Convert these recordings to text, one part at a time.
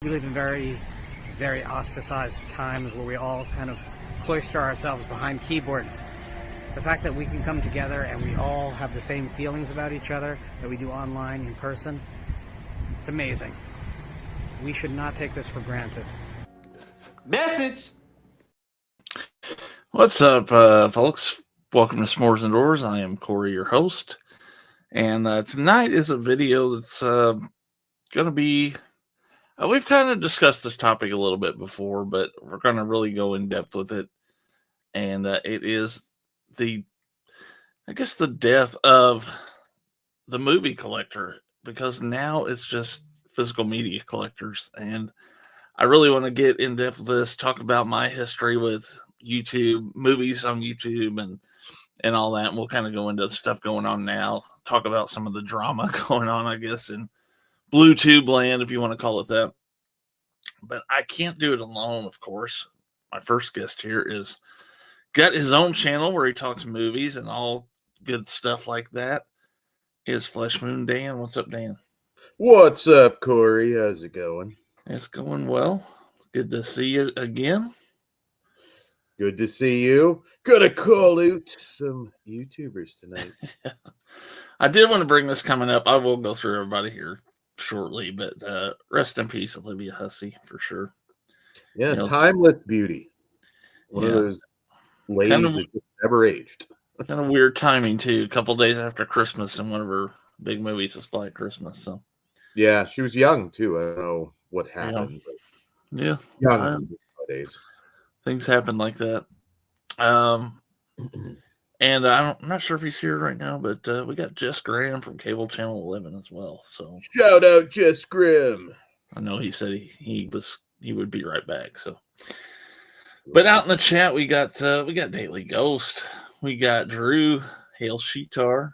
We live in very, very ostracized times where we all kind of cloister ourselves behind keyboards. The fact that we can come together and we all have the same feelings about each other that we do online, in person, it's amazing. We should not take this for granted. Message! What's up, folks? Welcome to S'mores Indoors. I am Corey, your host. And tonight is a video that's going to be... we've kind of discussed this topic a little bit before, but we're going to really go in depth with it. And it is the death of the movie collector, because now it's just physical media collectors. And I really want to get in depth with this, talk about my history with YouTube, movies on YouTube, and all that. And we'll kind of go into the stuff going on now, talk about some of the drama going on, I guess, in Blue Tube land, if you want to call it that. But I can't do it alone, of course. My first guest here is got his own channel where he talks movies and all good stuff like that. Is Flesh Moon Dan. What's up, Dan? What's up, Corey? How's it going? It's going well. Good to see you again. Good to see you. Gonna call out some YouTubers tonight. I did want to bring this coming up. I will go through everybody here shortly, but rest in peace, Olivia Hussey, for sure. Yeah, You know, timeless beauty. One of those ladies that just never aged. Kind of weird timing, too. A couple days after Christmas, and one of her big movies is Black Christmas. So, yeah, she was young, too. I don't know what happened. Yeah. Young nowadays. Things happen like that. And I'm not sure if he's here right now, but we got Jess Graham from Cable Channel 11 as well. So shout out Jess Graham. I know he said he would be right back. So, but out in the chat we got Daily Ghost, we got Drew, Hail Sheetar,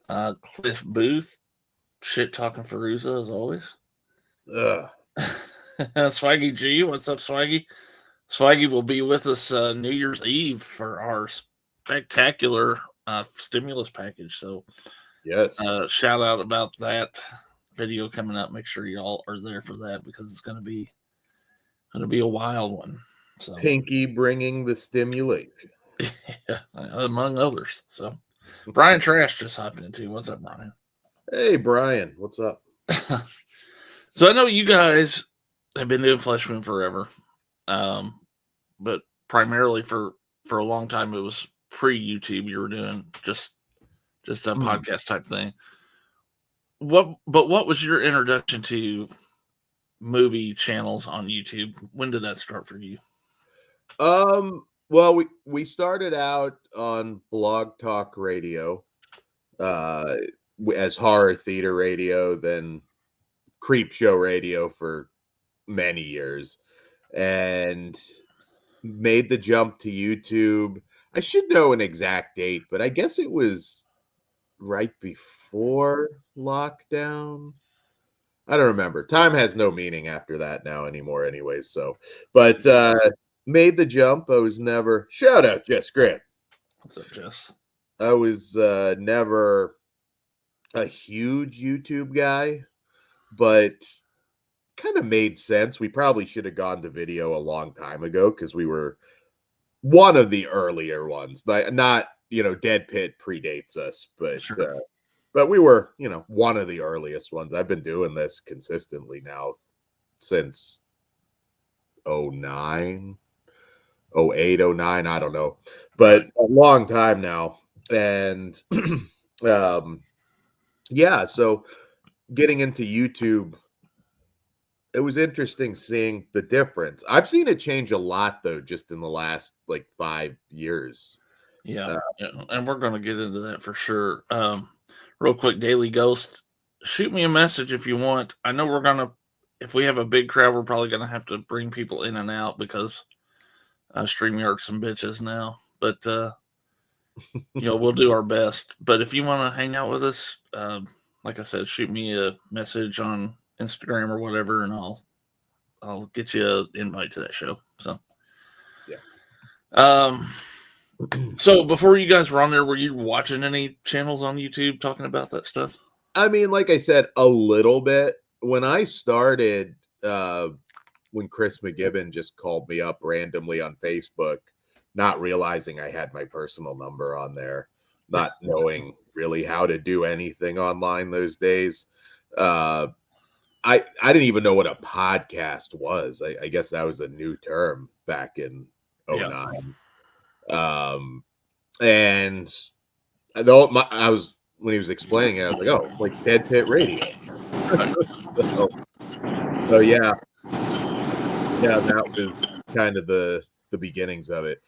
Cliff Booth, shit talking Feruza as always. Swaggy G, what's up, Swaggy? Swaggy will be with us New Year's Eve for our spectacular stimulus package. So, yes, shout out about that video coming up. Make sure y'all are there for that, because it's going to be a wild one. So, Pinky bringing the stimulation, yeah, among others. So, Brian Trash just hopped in too. What's up, Brian? Hey, Brian, what's up? So I know you guys have been doing Flesh Moon forever. But primarily for a long time, it was pre-YouTube. You were doing just a podcast type thing. What was your introduction to movie channels on YouTube? When did that start for you? Well, we started out on Blog Talk Radio, as Horror Theater Radio, then Creep Show Radio for many years, and made the jump to YouTube. I should know an exact date, but I guess it was right before lockdown. I don't remember. Time has no meaning after that now anymore anyways. So, but made the jump. I was never, shout out Jess Grant. What's up, Jess? I was never a huge YouTube guy, but kind of made sense. We probably should have gone to video a long time ago, because we were one of the earlier ones. Not Dead Pit predates us, but sure. But we were one of the earliest ones. I've been doing this consistently now since 09, 08, 09, I don't know, but a long time now. And yeah, so getting into YouTube, it was interesting seeing the difference. I've seen it change a lot, though, just in the last 5 years. Yeah, and we're going to get into that for sure. Real quick, Daily Ghost, shoot me a message if you want. I know we're going to, if we have a big crowd, we're probably going to have to bring people in and out, because StreamYard's some bitches now. But, we'll do our best. But if you want to hang out with us, like I said, shoot me a message on Instagram or whatever, and I'll get you an invite to that show. So, yeah. So before you guys were on there, were you watching any channels on YouTube talking about that stuff? I mean, like I said, a little bit. When I started, when Chris McGibbon just called me up randomly on Facebook, not realizing I had my personal number on there, not knowing really how to do anything online those days. I didn't even know what a podcast was. I guess that was a new term back in 09. And I was, when he was explaining it, I was like, oh, like Dead Pit Radio. so yeah, that was kind of the beginnings of it.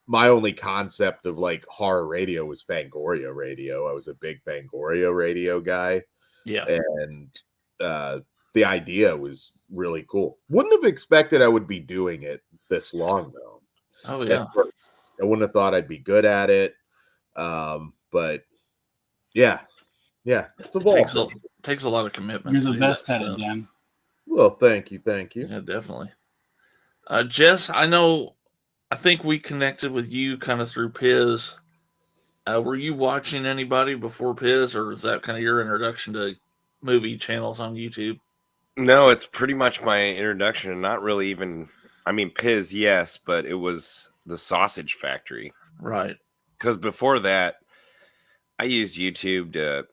My only concept of like horror radio was Fangoria radio. I was a big Fangoria radio guy. Yeah. And the idea was really cool. Wouldn't have expected I would be doing it this long though. Oh yeah. I wouldn't have thought I'd be good at it. But yeah, it's evolved. It takes a lot of commitment. You're the best at it, Dan. Well, thank you. Yeah, definitely. Jess, I think we connected with you kind of through Piz. Were you watching anybody before Piz, or is that kind of your introduction to movie channels on YouTube? No, it's pretty much my introduction, and not really even. I mean, Piz, yes, but it was the Sausage Factory, right? Because before that, I used YouTube to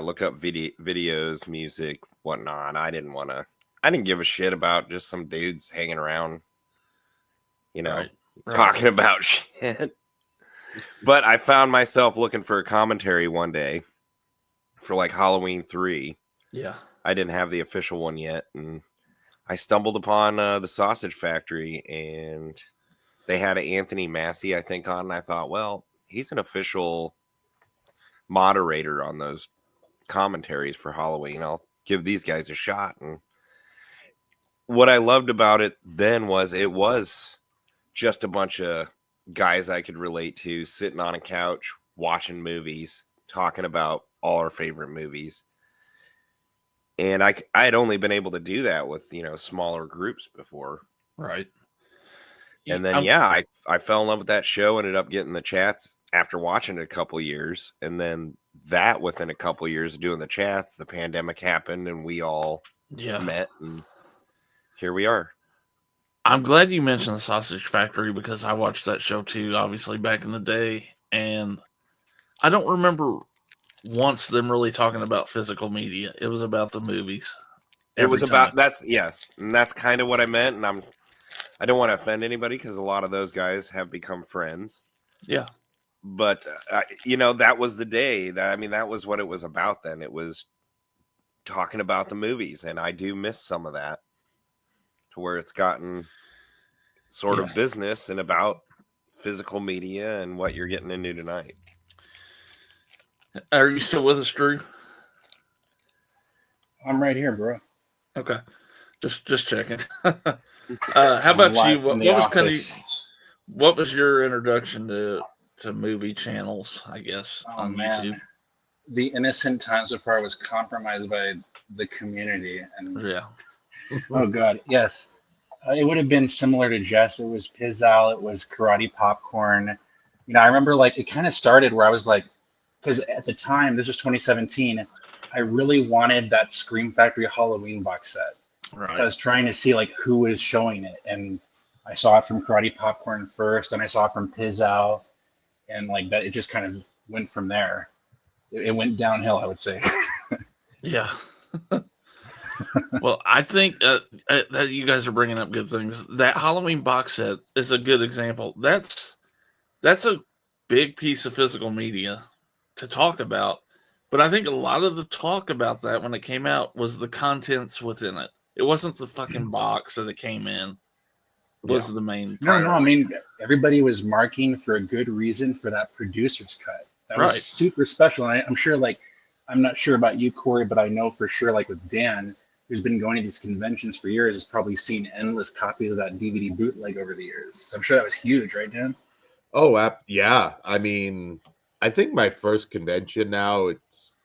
look up videos, music, whatnot. I didn't give a shit about just some dudes hanging around, Right. talking about shit. But I found myself looking for a commentary one day for like Halloween 3. Yeah. I didn't have the official one yet, and I stumbled upon the Sausage Factory, and they had an Anthony Massey, I think, on, and I thought, well, he's an official moderator on those commentaries for Halloween. I'll give these guys a shot. And what I loved about it then was it was just a bunch of guys I could relate to sitting on a couch, watching movies, talking about all our favorite movies. And I had only been able to do that with, smaller groups before. Right. And then, I fell in love with that show, ended up getting the chats after watching it a couple years. And then that within a couple years of doing the chats, the pandemic happened and we all met, and here we are. I'm glad you mentioned the Sausage Factory because I watched that show too, obviously back in the day. And I don't remember once them really talking about physical media. It was about the movies. It was about, and that's kind of what I meant. And I don't want to offend anybody because a lot of those guys have become friends. Yeah. But, that was the day. That was what it was about then. It was talking about the movies. And I do miss some of that, to where it's gotten sort of business and about physical media and what you're getting into tonight. Are you still with us, Drew? I'm right here, bro. Okay. Just checking. How about you? What was your introduction to movie channels, I guess, on YouTube? The innocent times before I was compromised by the community. And oh God, yes. It would have been similar to Jess. It was Pizzal, it was Karate Popcorn. I remember it kind of started where I was like, because at the time, this was 2017, I really wanted that Scream Factory Halloween box set. Right. So I was trying to see who was showing it, and I saw it from Karate Popcorn first, and I saw it from Pizzal, and that it just kind of went from there. It went downhill, I would say. Yeah. Well, I think that you guys are bringing up good things. That Halloween box set is a good example. That's a big piece of physical media to talk about. But I think a lot of the talk about that when it came out was the contents within it. It wasn't the fucking box that it came in. Was the main priority. No, everybody was marking for a good reason for that producer's cut. That was super special. And I'm sure, I'm not sure about you, Corey, but I know for sure, with Dan, who's been going to these conventions for years, has probably seen endless copies of that DVD bootleg over the years. So I'm sure that was huge, right, Dan? Oh, yeah. I think my first convention now, it's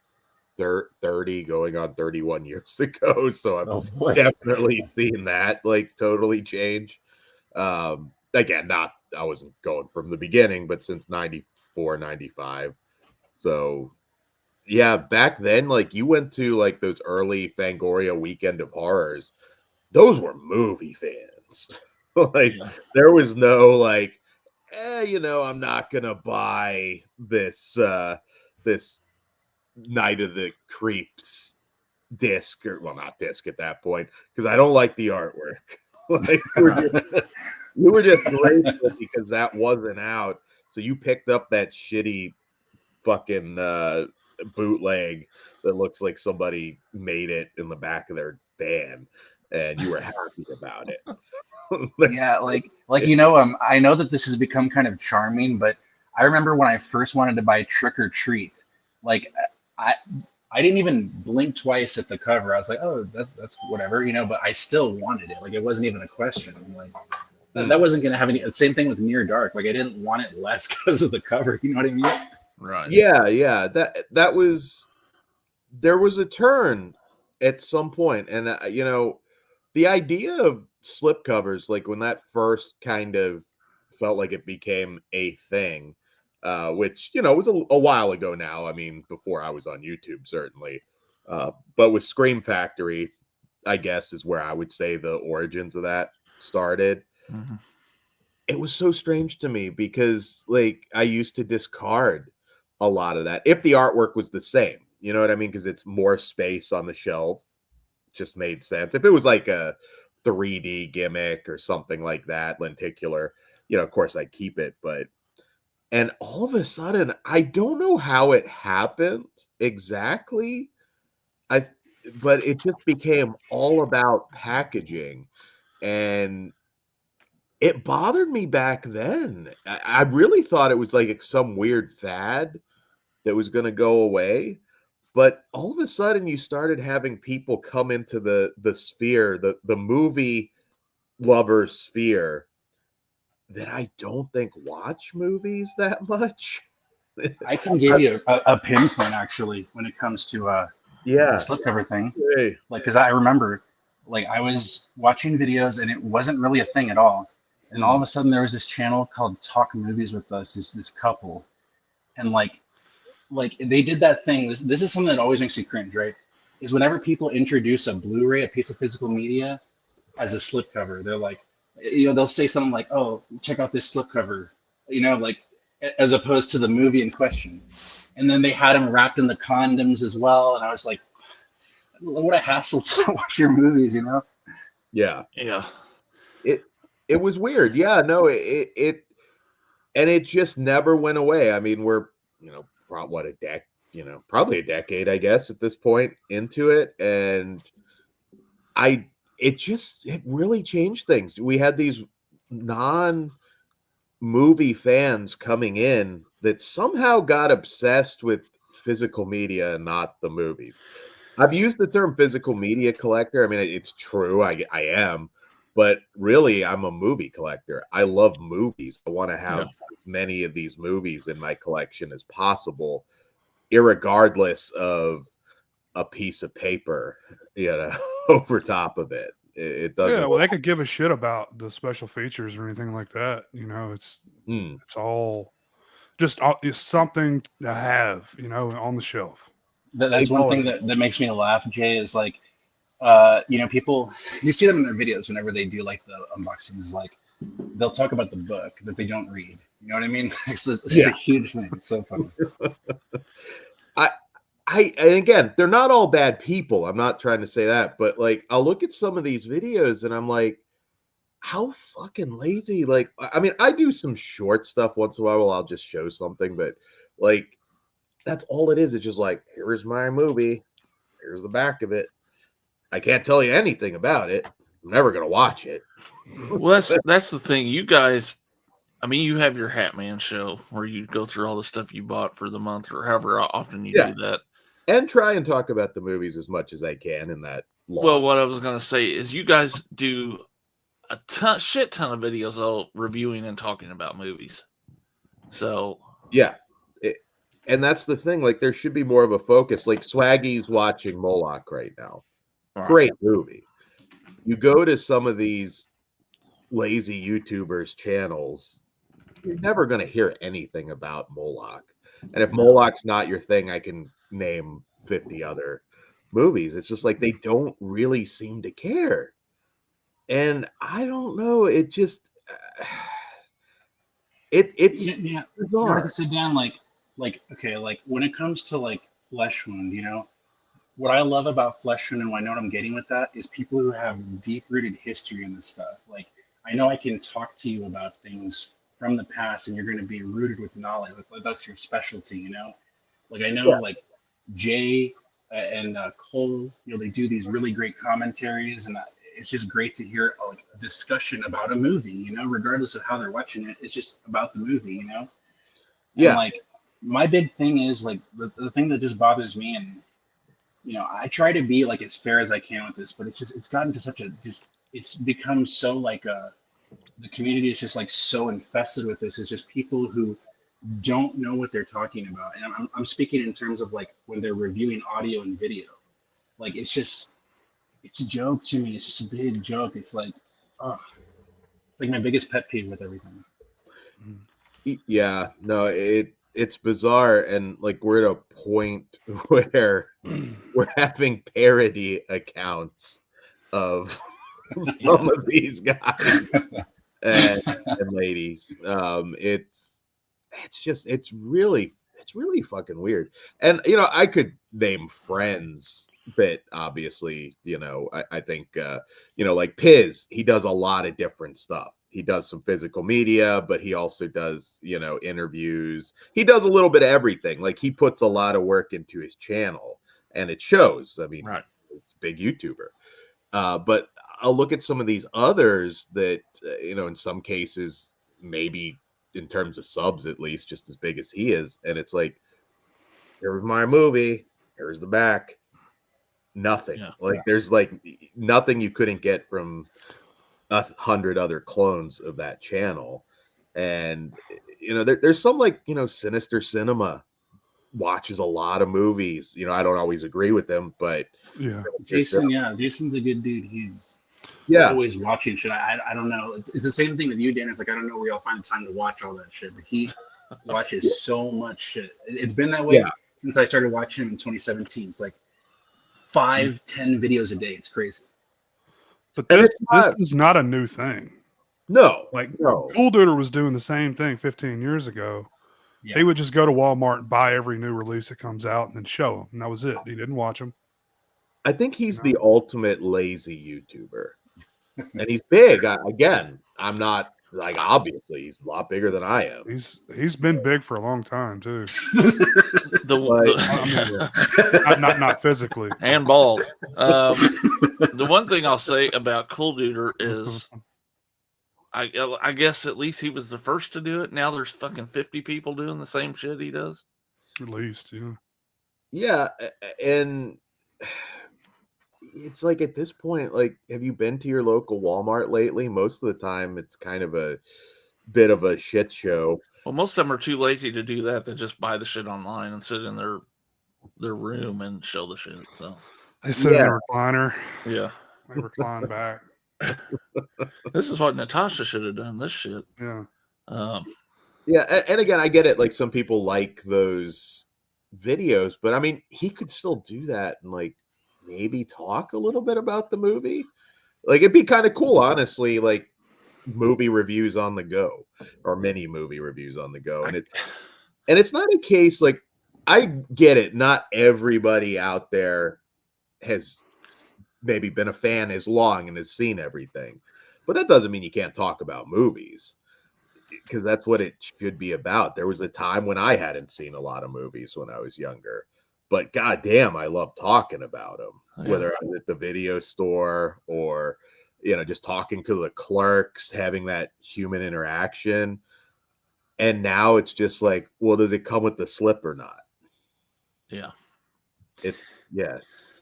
30 going on 31 years ago. So I've definitely seen that totally change. Again, I wasn't going from the beginning, but since 94, 95. So yeah, back then, you went to those early Fangoria Weekend of Horrors. those were movie fans. Like there was no like, I'm not gonna buy this this Night of the Creeps disc, or well, not disc at that point, because I don't like the artwork. Like you were just grateful because that wasn't out, so you picked up that shitty fucking bootleg that looks like somebody made it in the back of their van, and you were happy about it. Yeah, I know that this has become kind of charming, but I remember when I first wanted to buy Trick or Treat, like I I didn't even blink twice at the cover. I was like, oh, that's whatever, but I still wanted it. Like it wasn't even a question. I'm like that wasn't gonna have any. Same thing with Near Dark. Like I didn't want it less because of the cover. You know what I mean? Right. Yeah. That was, there was a turn at some point, and the idea of slipcovers, like when that first kind of felt like it became a thing, which was a while ago now. I mean, before I was on YouTube, certainly, but with Scream Factory, I guess is where I would say the origins of that started. Mm-hmm. It was so strange to me because, like, I used to discard a lot of that if the artwork was the same. You know what I mean? Because it's more space on the shelf. Just made sense. If it was like a 3D gimmick or something like that, lenticular, of course I'd keep it. And all of a sudden, I don't know how it happened exactly. But it just became all about packaging, and it bothered me back then. I really thought it was like some weird fad that was going to go away. But all of a sudden, you started having people come into the sphere, the movie lover sphere, that I don't think watch movies that much. I can give you a pinpoint actually when it comes to the slipcover thing. Hey. Like, because I remember, like, I was watching videos and it wasn't really a thing at all. And all of a sudden, there was this channel called Talk Movies with Us. This couple, and like they did that thing. This is something that always makes you cringe, right? Is whenever people introduce a Blu-ray, a piece of physical media, as a slipcover, they're like, they'll say something like, "Oh, check out this slipcover," like as opposed to the movie in question. And then they had them wrapped in the condoms as well, and I was like, "What a hassle to watch your movies," Yeah. It was weird. Yeah, no, it and it just never went away. I mean, we're probably a decade, I guess, at this point into it, and it really changed things. We had these non-movie fans coming in that somehow got obsessed with physical media and not the movies. I've used the term physical media collector. I mean, it's true. I am. But really, I'm a movie collector. I love movies. I want to have as many of these movies in my collection as possible, irregardless of a piece of paper, over top of it. It doesn't. Yeah, well, they could give a shit about the special features or anything like that. It's all just something to have, on the shelf. That's one thing that makes me laugh, Jay, is like, people, you see them in their videos whenever they do like the unboxings, like they'll talk about the book that they don't read. You know what I mean? It's a huge thing. It's so funny. And again, they're not all bad people. I'm not trying to say that, but like, I'll look at some of these videos and I'm like, how fucking lazy. Like, I mean, I do some short stuff once in a while. I'll just show something, but like, that's all it is. It's just like, here's my movie. Here's the back of it. I can't tell you anything about it. I'm never going to watch it. Well, that's the thing. You guys, I mean, you have your Hat Man show where you go through all the stuff you bought for the month or however often you do that. And try and talk about the movies as much as I can in that long. Well, what I was going to say is you guys do a shit ton of videos though, reviewing and talking about movies. So yeah. And that's the thing. Like, there should be more of a focus. Like, Swaggy's watching Moloch right now. Great movie. You go to some of these lazy YouTubers' channels, you're never going to hear anything about Moloch. And if Moloch's not your thing, I can name 50 other movies. It's just like they don't really seem to care. And I don't know, it just it's Yeah, you know, like I bizarre. sit down, like okay, like when it comes to like flesh wound, you know, what I love about flesh wound and what I know what I'm getting with that is people who have deep rooted history in this stuff. Like I know I can talk to you about things from the past, and you're going to be rooted with knowledge. Like that's your specialty, you know. Like I know, Yeah. like Jay and Cole, you know, they do these really great commentaries, and it's just great to hear like a discussion about a movie, you know, regardless of how they're watching it. It's just about the movie, you know. And Yeah. like my big thing is like the thing that just bothers me, and you know, I try to be like as fair as I can with this, but it's gotten to such a just it's become so like the community is just like so infested with this. It's just people who don't know what they're talking about, and I'm speaking in terms of like when they're reviewing audio and video. Like it's a joke to me. It's just a big joke. It's like, oh, it's like my biggest pet peeve with everything. Yeah, no, it's bizarre, and like we're at a point where we're having parody accounts of some of these guys and, ladies. It's really fucking weird. And you know, I could name friends that obviously, you know, I think you know, like Piz, he does a lot of different stuff. He does some physical media, but he also does, you know, interviews. He does a little bit of everything. Like he puts a lot of work into his channel, and it shows. I mean, Right. it's a big YouTuber. But I'll look at some of these others that, you know, in some cases, maybe in terms of subs, at least just as big as he is. And it's like, here's my movie. Here's the back. Nothing. Yeah. Like there's like nothing you couldn't get from 100 other clones of that channel. And, you know, there's some like, you know, Sinister Cinema watches a lot of movies. You know, I don't always agree with them, but Yeah. Jason, yeah, Jason's a good dude. He's yeah, always watching shit. I don't know. It's the same thing with you, Dan. It's like I don't know where y'all find the time to watch all that shit, but he watches so much shit. It's been that way yeah. since I started watching him in 2017. It's like 5, 10 videos a day. It's crazy. But And this it's this not, is not a new thing. no, Like no. Cool Duder was doing the same thing 15 years ago. Yeah. He would just go to Walmart and buy every new release that comes out and then show them, and that was it. He didn't watch them. I think he's No. the ultimate lazy YouTuber, and he's big. Again, I'm not like obviously he's a lot bigger than I am. He's been big for a long time too. The Not physically. and bald. The one thing I'll say about Cool Duder is, I guess at least he was the first to do it. Now there's fucking 50 people doing the same shit he does. At least, yeah. Yeah, and it's like at this point, like, have you been to your local Walmart lately? Most of the time, it's kind of a bit of a shit show. Well, most of them are too lazy to do that. They just buy the shit online and sit in their room and show the shit. So They sit in Yeah. the recliner. yeah, They recline back. this is what Natasha should have done. This shit. Yeah. Yeah, and again, I get it. Like some people like those videos, but I mean, he could still do that and like maybe talk a little bit about the movie. Like it'd be kind of cool, honestly. Like movie reviews on the go or mini movie reviews on the go, and it's not a case like I get it. Not everybody out there has maybe been a fan as long and has seen everything, but that doesn't mean you can't talk about movies. Because that's what it should be about. There was a time when I hadn't seen a lot of movies when I was younger, but goddamn, I love talking about them. Yeah. Whether I was at the video store or, you know, just talking to the clerks, having that human interaction. And now it's just like, well, does it come with the slip or not? Yeah. It's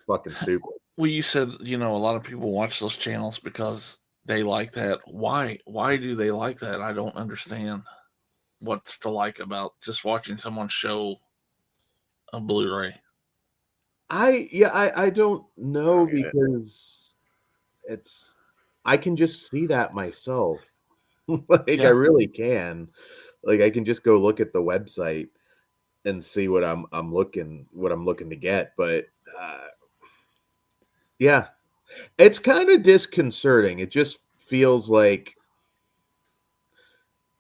fucking stupid. Well, you said, you know, a lot of people watch those channels because they like that. Why do they like that? I don't understand what's to like about just watching someone show a Blu-ray. I don't know because I can just see that myself. Like Yeah. I really can. Like I can just go look at the website and see what I'm looking to get. But yeah, It's kind of disconcerting. It just feels like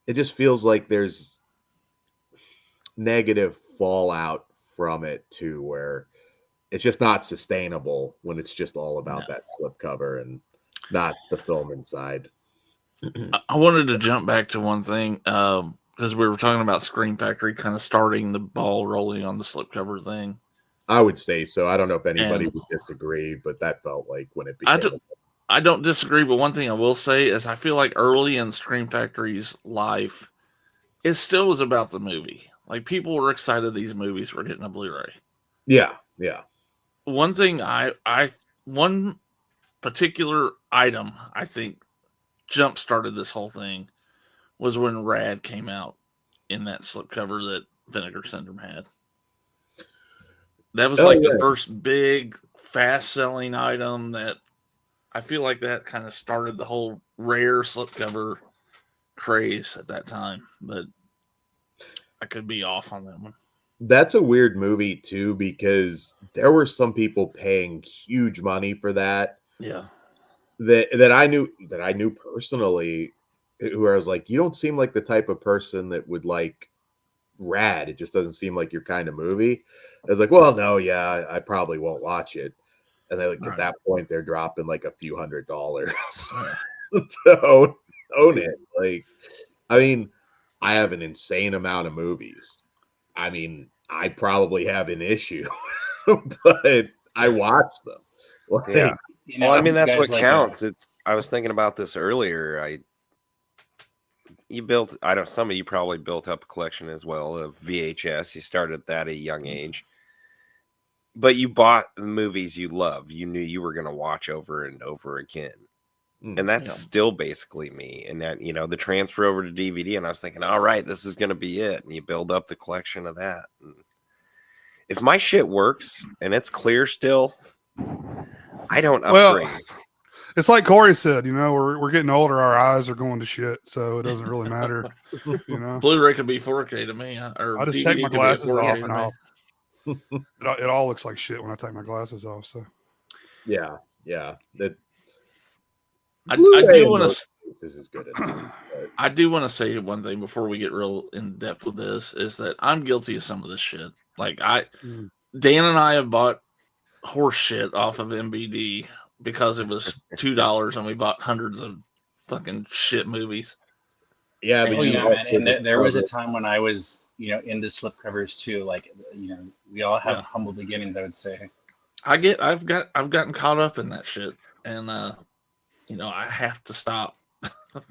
there's negative fallout from it too, where it's just not sustainable when it's just all about that slipcover and not the film inside. I wanted to jump back to one thing because we were talking about Scream Factory kind of starting the ball rolling on the slipcover thing. I would say so. I don't know if anybody would disagree, but that felt like when it became. I don't disagree, but one thing I will say is I feel like early in Scream Factory's life, it still was about the movie. Like people were excited these movies were getting a Blu-ray. Yeah, yeah. One thing one particular item I think jump started this whole thing was when Rad came out in that slipcover that Vinegar Syndrome had. That was the first big fast selling item that I feel like that kind of started the whole rare slipcover craze at that time, but I could be off on that one. That's a weird movie too, because there were some people paying huge money for that. Yeah. That I knew personally, who I was like, you don't seem like the type of person that would like Rad. It just doesn't seem like your kind of movie. I was like, well, no, yeah, I probably won't watch it. And then at that point, they're dropping like a few $100s to own it. Like, I mean, I have an insane amount of movies. I mean, I probably have an issue, but I watch them. Like, yeah. Well, I mean, that's what counts. I was thinking about this earlier. Some of you probably built up a collection as well of VHS. You started that at a young age. But you bought the movies you love. You knew you were going to watch over and over again. And that's still basically me. And that, the transfer over to DVD, and I was thinking, all right, this is going to be it. And you build up the collection of that. And if my shit works and it's clear still, I don't upgrade. Well, it's like Corey said, we're getting older. Our eyes are going to shit. So it doesn't really matter. Blu-ray could be 4K to me. Or I just DVD take my glasses off and it all looks like shit when I take my glasses off. So yeah. I do want to. This is good. I do want to say one thing before we get real in depth with this is that I'm guilty of some of this shit. Like Dan and I have bought horse shit off of MBD because it was $2 and we bought hundreds of fucking shit movies. Yeah, but man. And there was a time when I was, into slipcovers too. Like, we all have humble beginnings, I would say. I've gotten caught up in that shit, and I have to stop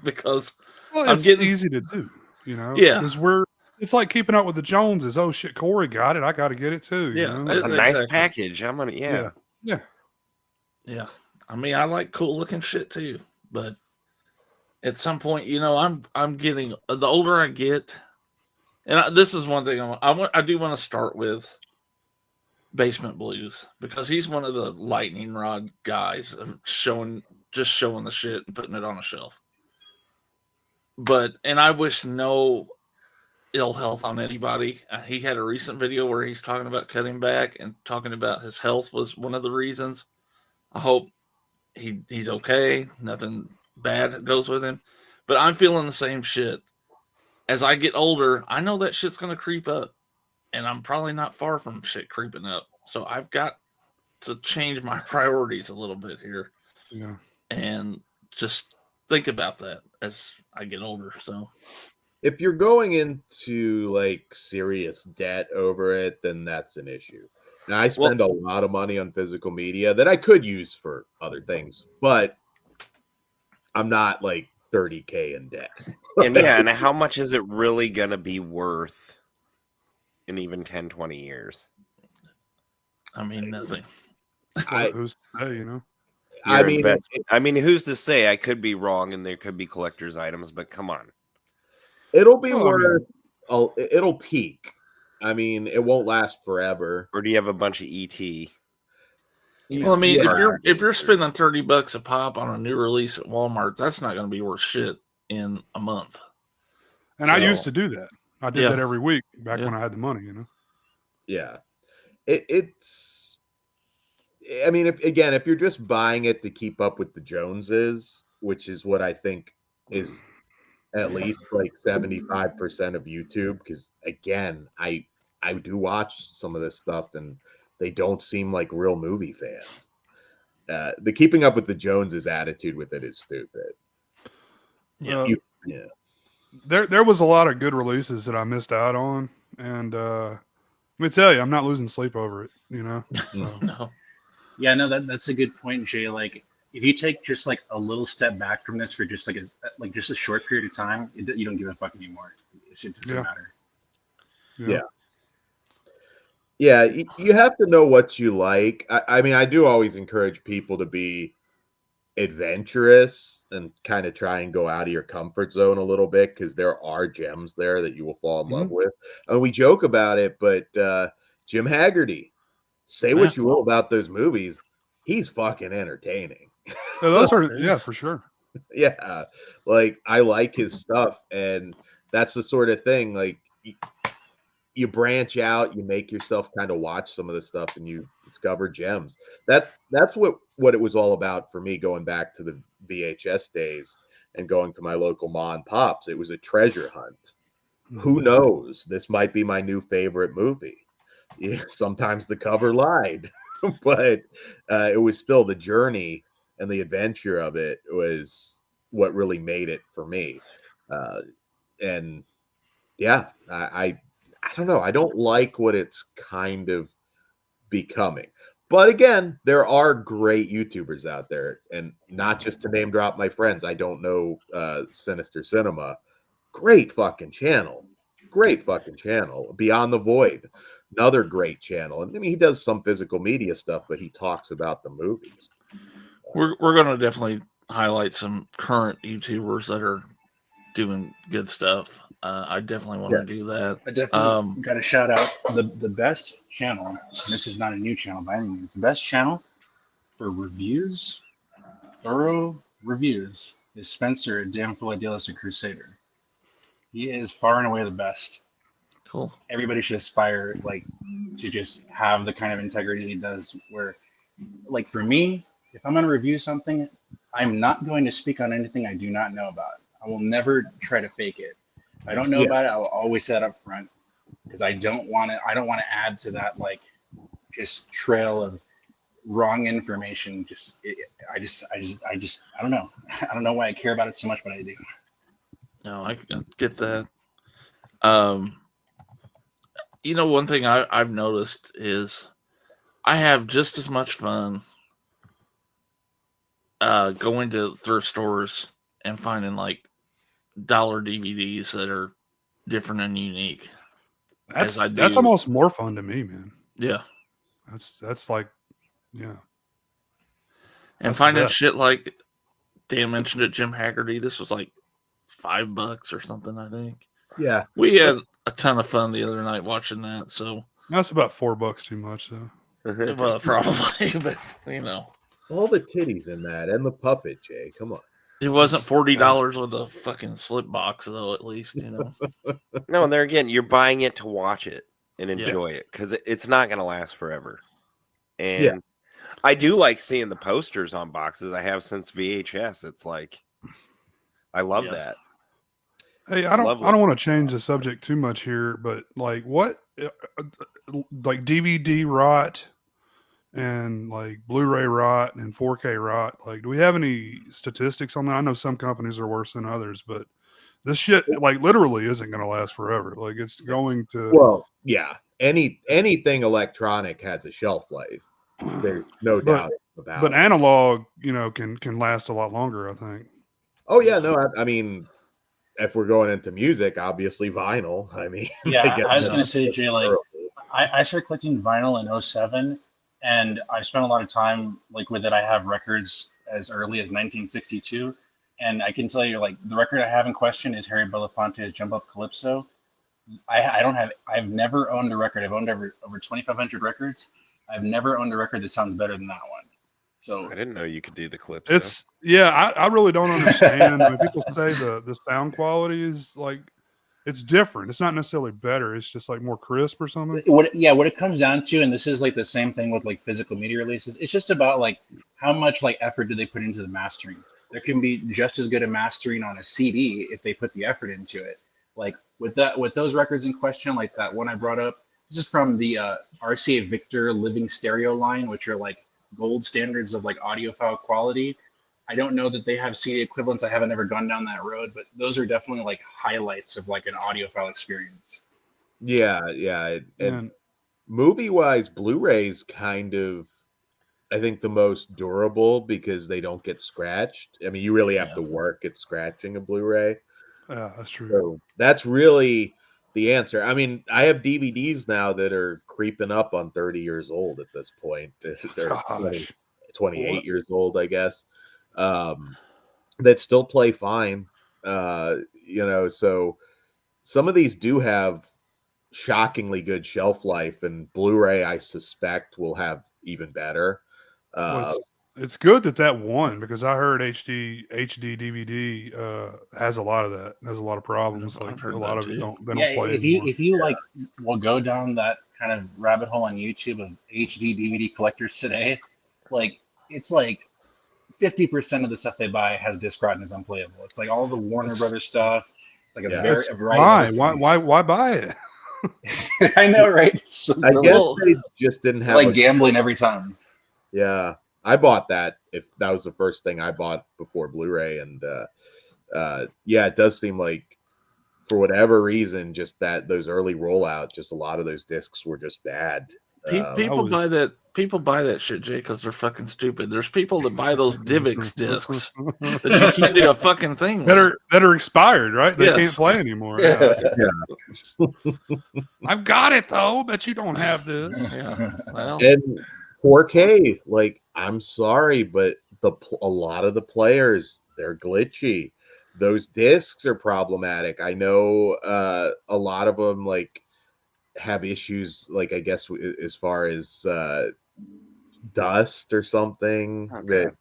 because it's easy to do, Yeah, because it's like keeping up with the Joneses. Oh shit, Corey got it. I got to get it too. Yeah, it's a nice package. I'm gonna, yeah. I mean, I like cool looking shit too, but at some point, I'm getting the older I get, and this is one thing I do want to start with Basement Blues because he's one of the lightning rod guys of showing the shit and putting it on a shelf. And I wish no ill health on anybody. He had a recent video where he's talking about cutting back and talking about his health was one of the reasons. I hope he's okay. Nothing bad goes with him. But I'm feeling the same shit. As I get older, I know that shit's going to creep up. And I'm probably not far from shit creeping up. So I've got to change my priorities a little bit here. Yeah. And just think about that as I get older. So if you're going into like serious debt over it, then that's an issue. Now, I spend a lot of money on physical media that I could use for other things, but I'm not like 30K in debt. And how much is it really going to be worth in even 10, 20 years? I mean, nothing. Who's to say, I mean, who's to say? I could be wrong, and there could be collector's items, but come on. It'll be worth. It'll peak. I mean, it won't last forever. Or do you have a bunch of ET? Well, I mean, if you're spending $30 a pop on a new release at Walmart, that's not going to be worth shit in a month. And I used to do that. I did that every week back when I had the money. Yeah, it's I mean, if you're just buying it to keep up with the Joneses, which is what I think is at least like 75% of YouTube, because again, I do watch some of this stuff and they don't seem like real movie fans. The keeping up with the Joneses attitude with it is stupid. Yeah. Yeah. There was a lot of good releases that I missed out on, and let me tell you, I'm not losing sleep over it. You know, so. No. Yeah, no, that's a good point, Jay. Like, if you take just like a little step back from this for just like just a short period of time, you don't give a fuck anymore. It doesn't matter. Yeah. Yeah, you have to know what you like. I mean, I do always encourage people to be adventurous and kind of try and go out of your comfort zone a little bit, because there are gems there that you will fall in love with. And we joke about it, but Jim Haggerty, say what you will about those movies, he's fucking entertaining. Those are for sure. Yeah, like I like his stuff, and that's the sort of thing, like you branch out, you make yourself kind of watch some of the stuff, and you discover gems. That's what it was all about for me, going back to the VHS days and going to my local ma and pops. It was a treasure hunt. Who knows? This might be my new favorite movie. Yeah, sometimes the cover lied, but it was still the journey and the adventure of it was what really made it for me. And yeah, I don't know. I don't like what it's kind of becoming. But again, there are great YouTubers out there, and not just to name drop my friends. I don't know Sinister Cinema. Great fucking channel. Great fucking channel. Beyond the Void. Another great channel. And I mean, he does some physical media stuff, but he talks about the movies. We're going to definitely highlight some current YouTubers that are doing good stuff. I definitely want to do that. I definitely got to shout out the best channel. And this is not a new channel by any means. The best channel for reviews, thorough reviews, is Spencer at Damn Philadelphia Crusader. He is far and away the best. Cool. Everybody should aspire to just have the kind of integrity he does. Where, like for me, if I'm going to review something, I'm not going to speak on anything I do not know about. I will never try to fake it. If I don't know about it, I'll always say it up front, because I don't want to add to that just trail of wrong information. I don't know. I don't know why I care about it so much, but I do. No, I get that. One thing I've noticed is I have just as much fun going to thrift stores and finding like dollar DVDs that are different and unique. That's almost more fun to me, man. Yeah. That's like, yeah. And finding shit like Dan mentioned it, Jim Haggerty. This was like $5 or something, I think. Yeah. We had a ton of fun the other night watching that. So that's about $4 too much, though. Well, probably, but all the titties in that and the puppet, Jay. Come on. It wasn't $40 with a fucking slip box, though. At least No, and there again, you're buying it to watch it and enjoy it, because it's not going to last forever. And I do like seeing the posters on boxes. I have since VHS. It's like I love that. Hey, I don't want to change the subject too much here, but like like DVD rot and like Blu-ray rot and 4K rot, like do we have any statistics on that? I know some companies are worse than others, but this shit like literally isn't going to last forever. Like it's going to. Well, yeah, anything electronic has a shelf life. There's no doubt about it. But analog, can last a lot longer, I think. Oh yeah, no, I mean, if we're going into music, obviously vinyl. I mean, yeah, I was going to say, Jay, like I started collecting vinyl in 2007. And I spent a lot of time with it. I have records as early as 1962. And I can tell you, the record I have in question is Harry Belafonte's Jump Up Calypso. I've never owned a record. I've owned over 2,500 records. I've never owned a record that sounds better than that one. So I didn't know you could do the Calypso. I really don't understand when people say the sound quality is like, it's different. It's not necessarily better. It's just like more crisp or something. What it comes down to, and this is like the same thing with like physical media releases, it's just about like how much like effort do they put into the mastering. There can be just as good a mastering on a CD if they put the effort into it. Like with those records in question, like that one I brought up, this is from the RCA Victor Living Stereo line, which are like gold standards of like audiophile quality. I don't know that they have CD equivalents. I haven't ever gone down that road, but those are definitely like highlights of like an audiophile experience. Yeah. And movie-wise, Blu-ray's kind of, I think, the most durable because they don't get scratched. I mean, you really have to work at scratching a Blu-ray. Yeah, that's true. So that's really the answer. I mean, I have DVDs now that are creeping up on 30 years old at this point. They're 28 years old, I guess. That still play fine. So some of these do have shockingly good shelf life, and Blu-ray, I suspect, will have even better. It's good that won because I heard HD DVD has a lot of that. Has a lot of problems. Like a lot of it don't play anymore. If you like will go down that kind of rabbit hole on YouTube of HD DVD collectors today, it's like 50% of the stuff they buy has disc rot and is unplayable. It's like all the Warner Brothers stuff. It's like a variety. Why buy it? I know, right? I guess they just didn't have like gambling every time. Yeah, I bought that. If that was the first thing I bought before Blu-ray, and it does seem like for whatever reason, just that those early rollout, just a lot of those discs were just bad. People buy that. People buy that shit, Jay, because they're fucking stupid. There's people that buy those DivX discs that you keep a fucking thing that are expired, right? They can't play anymore. Yeah. I've got it though, but you don't have this. Yeah. Well. And 4K, like, I'm sorry, but a lot of the players, they're glitchy. Those discs are problematic. I know a lot of them like have issues, like I guess as far as dust or something. That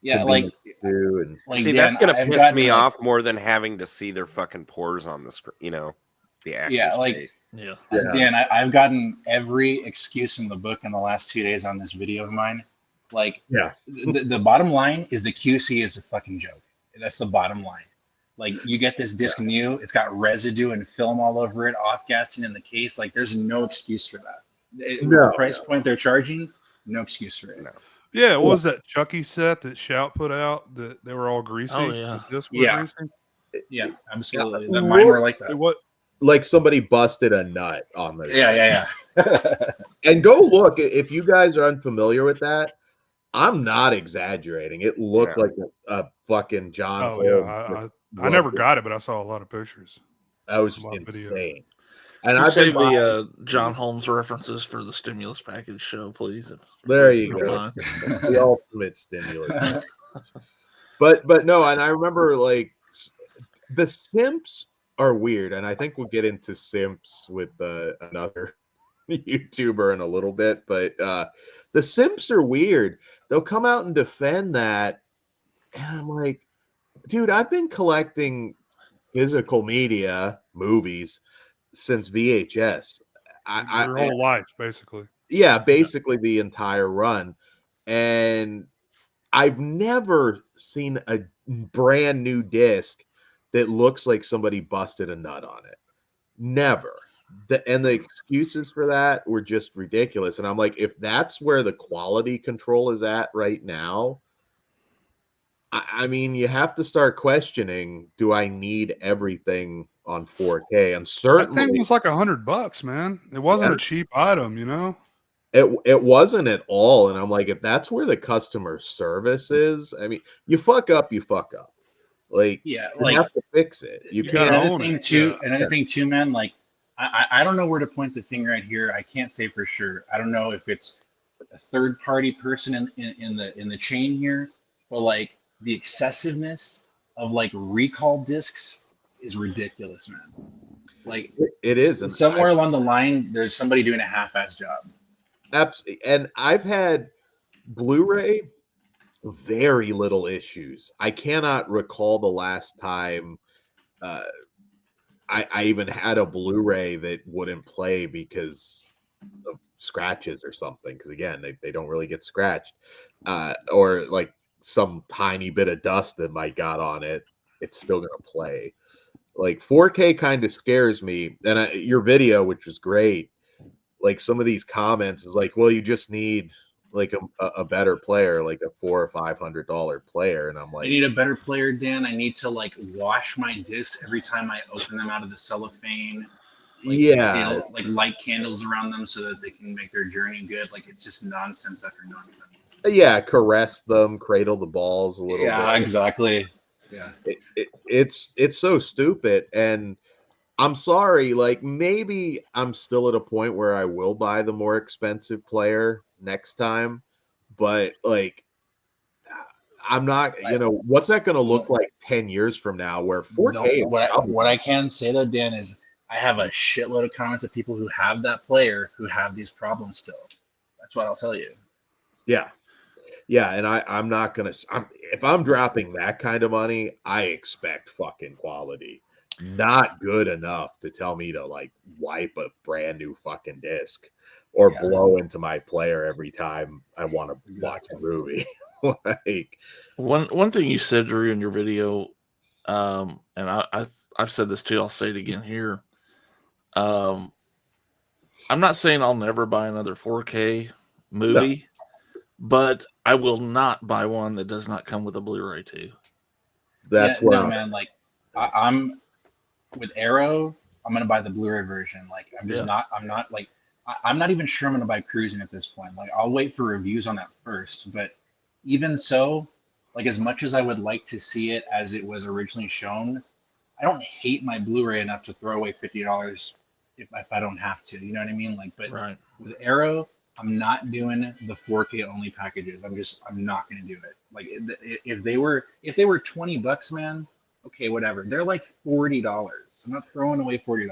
see, that's gonna piss me off more than having to see their fucking pores on the screen. The actor's face. Dan, I've gotten every excuse in the book in the last 2 days on this video of mine. The bottom line is the QC is a fucking joke. That's the bottom line. Like, you get this disc new, it's got residue and film all over it, off-gassing in the case. Like, there's no excuse for that. The price point they're charging, no excuse for it. No. Yeah, what was that Chucky set that Shout put out that they were all greasy? Oh, yeah. The disc was greasy? Yeah, absolutely. Mine were like that. Like somebody busted a nut on this. Yeah. And go look, if you guys are unfamiliar with that, I'm not exaggerating. It looked like a fucking John. Oh, yeah. I never got it, but I saw a lot of pictures. That was insane. And I save the John Holmes references for the stimulus package show, please. There you go. The ultimate stimulus. But no, and I remember like the simps are weird, and I think we'll get into simps with another YouTuber in a little bit, but the simps are weird. They'll come out and defend that, and I'm like, dude, I've been collecting physical media, movies, since VHS. Your whole life, basically. Yeah, basically the entire run. And I've never seen a brand new disc that looks like somebody busted a nut on it. Never. And the excuses for that were just ridiculous. And I'm like, if that's where the quality control is at right now, I mean, you have to start questioning, do I need everything on 4K? And certainly I think it was like $100, man. It wasn't a cheap item, It wasn't at all. And I'm like, if that's where the customer service is, I mean, you fuck up. Like, you have to fix it. You can't own it. Another thing too, man, like, I don't know where to point the finger at here. I can't say for sure. I don't know if it's a third party person in the chain here, but like the excessiveness of like recall discs is ridiculous, man. Like, it is. Somewhere along the line, there's somebody doing a half-ass job. Absolutely. And I've had Blu-ray very little issues. I cannot recall the last time I even had a Blu-ray that wouldn't play because of scratches or something. Because again, they don't really get scratched, or like some tiny bit of dust that might got on it. It's still gonna play. Like 4K kind of scares me. And your video, which was great, like some of these comments is like, well, you just need like a better player, like a $400 or $500 player. And I'm I like, need a better player, Dan. I need to like wash my discs every time I open them out of the cellophane. Like, yeah, like light candles around them so that they can make their journey good. Like it's just nonsense after nonsense. yeah, caress them, cradle the balls a little Yeah, bit. exactly. Yeah, It's so stupid. And I'm sorry, like maybe I'm still at a point where I will buy the more expensive player next time, but like I'm not, what's that going to look like 10 years from now where 4K is probably what I can say though, Dan, is I have a shitload of comments of people who have that player who have these problems still. That's what I'll tell you. yeah. Yeah, and I'm not gonna. If I'm dropping that kind of money, I expect fucking quality. Not good enough to tell me to like wipe a brand new fucking disc or blow into my player every time I want to watch a movie. Like one thing you said, Drew, in your video, and I've said this too. I'll say it again here. I'm not saying I'll never buy another 4K movie. But I will not buy one that does not come with a Blu-ray too. That's where man. Like I'm with Arrow, I'm gonna buy the Blu-ray version. Like I'm just not. I'm not like I'm not even sure I'm gonna buy Cruising at this point. Like I'll wait for reviews on that first. But even so, like as much as I would like to see it as it was originally shown, I don't hate my Blu-ray enough to throw away $50 if I don't have to. You know what I mean? Like, but with Arrow, I'm not doing the 4K only packages. I'm not going to do it. Like if they were $20, man, okay, whatever. They're like $40. I'm not throwing away $40.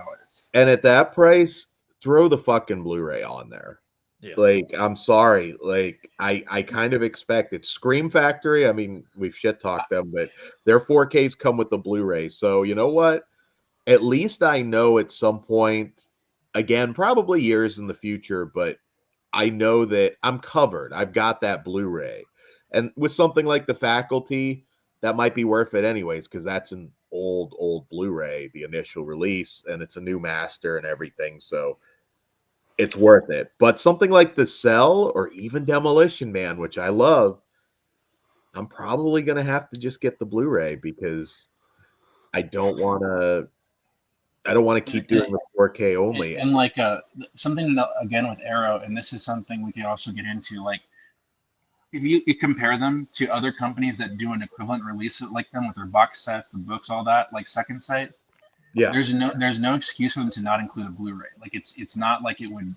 And at that price, throw the fucking Blu-ray on there. Yeah. Like, I'm sorry. Like, I kind of expect it. Scream Factory, I mean, we've shit talked them, but their 4Ks come with the Blu-ray. So you know what? At least I know at some point, again, probably years in the future, but I know that I'm covered. I've got that Blu-ray. And with something like The Faculty, that might be worth it anyways, because that's an old Blu-ray, the initial release, and it's a new master and everything. So it's worth it. But something like The Cell or even Demolition Man, which I love, I'm probably going to have to just get the Blu-ray because I don't want to keep doing the 4K only. And like something again with Arrow, and this is something we could also get into. Like, if you compare them to other companies that do an equivalent release like them with their box sets, the books, all that, like Second Sight, there's no excuse for them to not include a Blu-ray. Like it's not like it would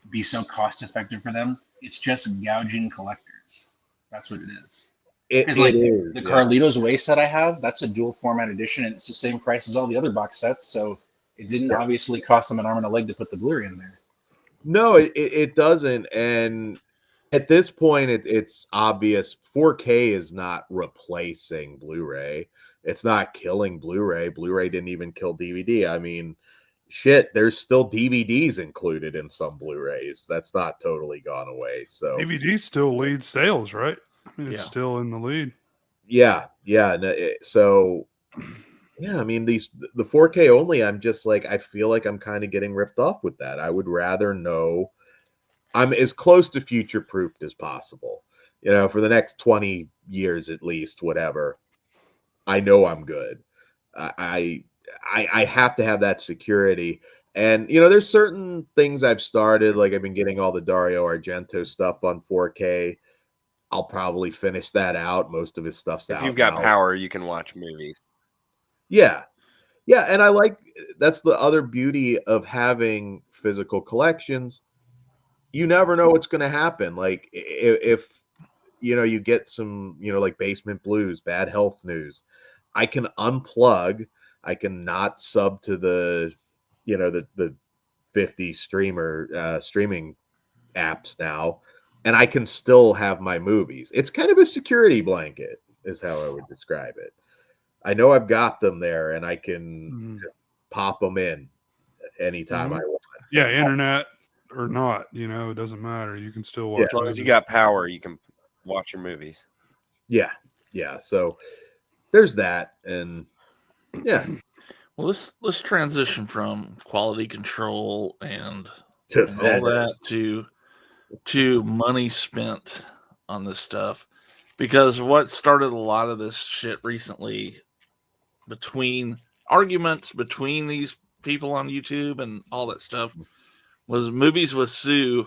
be so cost effective for them. It's just gouging collectors. That's what it is. Because like the Carlito's Way set I have, that's a dual format edition, and it's the same price as all the other box sets. So it didn't obviously cost them an arm and a leg to put the Blu-ray in there. No, it doesn't. And at this point, it's obvious 4K is not replacing Blu-ray. It's not killing Blu-ray. Blu-ray didn't even kill DVD. I mean, shit, there's still DVDs included in some Blu-rays. That's not totally gone away. So DVD still leads sales, right? I mean, it's still in the lead. Yeah. So, yeah, I mean, the 4K only, I'm just like, I feel like I'm kind of getting ripped off with that. I would rather know I'm as close to future-proofed as possible. For the next 20 years at least, whatever. I know I'm good. I have to have that security. And, there's certain things I've started, like I've been getting all the Dario Argento stuff on 4K. I'll probably finish that out. Most of his stuff's out. If you've got power, you can watch movies. Yeah. Yeah. And that's the other beauty of having physical collections. You never know what's going to happen. Like if you get some, like Basement Blues, Bad Health News, I can unplug. I can not sub to the 50 streaming apps now. And I can still have my movies. It's kind of a security blanket, is how I would describe it. I know I've got them there, and I can pop them in anytime I want. Yeah, internet or not, you know, it doesn't matter. You can still watch. As long as you got power, you can watch your movies. Yeah. So there's that, and yeah. Well, let's transition from quality control and To all that to money spent on this stuff, because what started a lot of this shit recently, between arguments between these people on YouTube and all that stuff, was Movies with Sue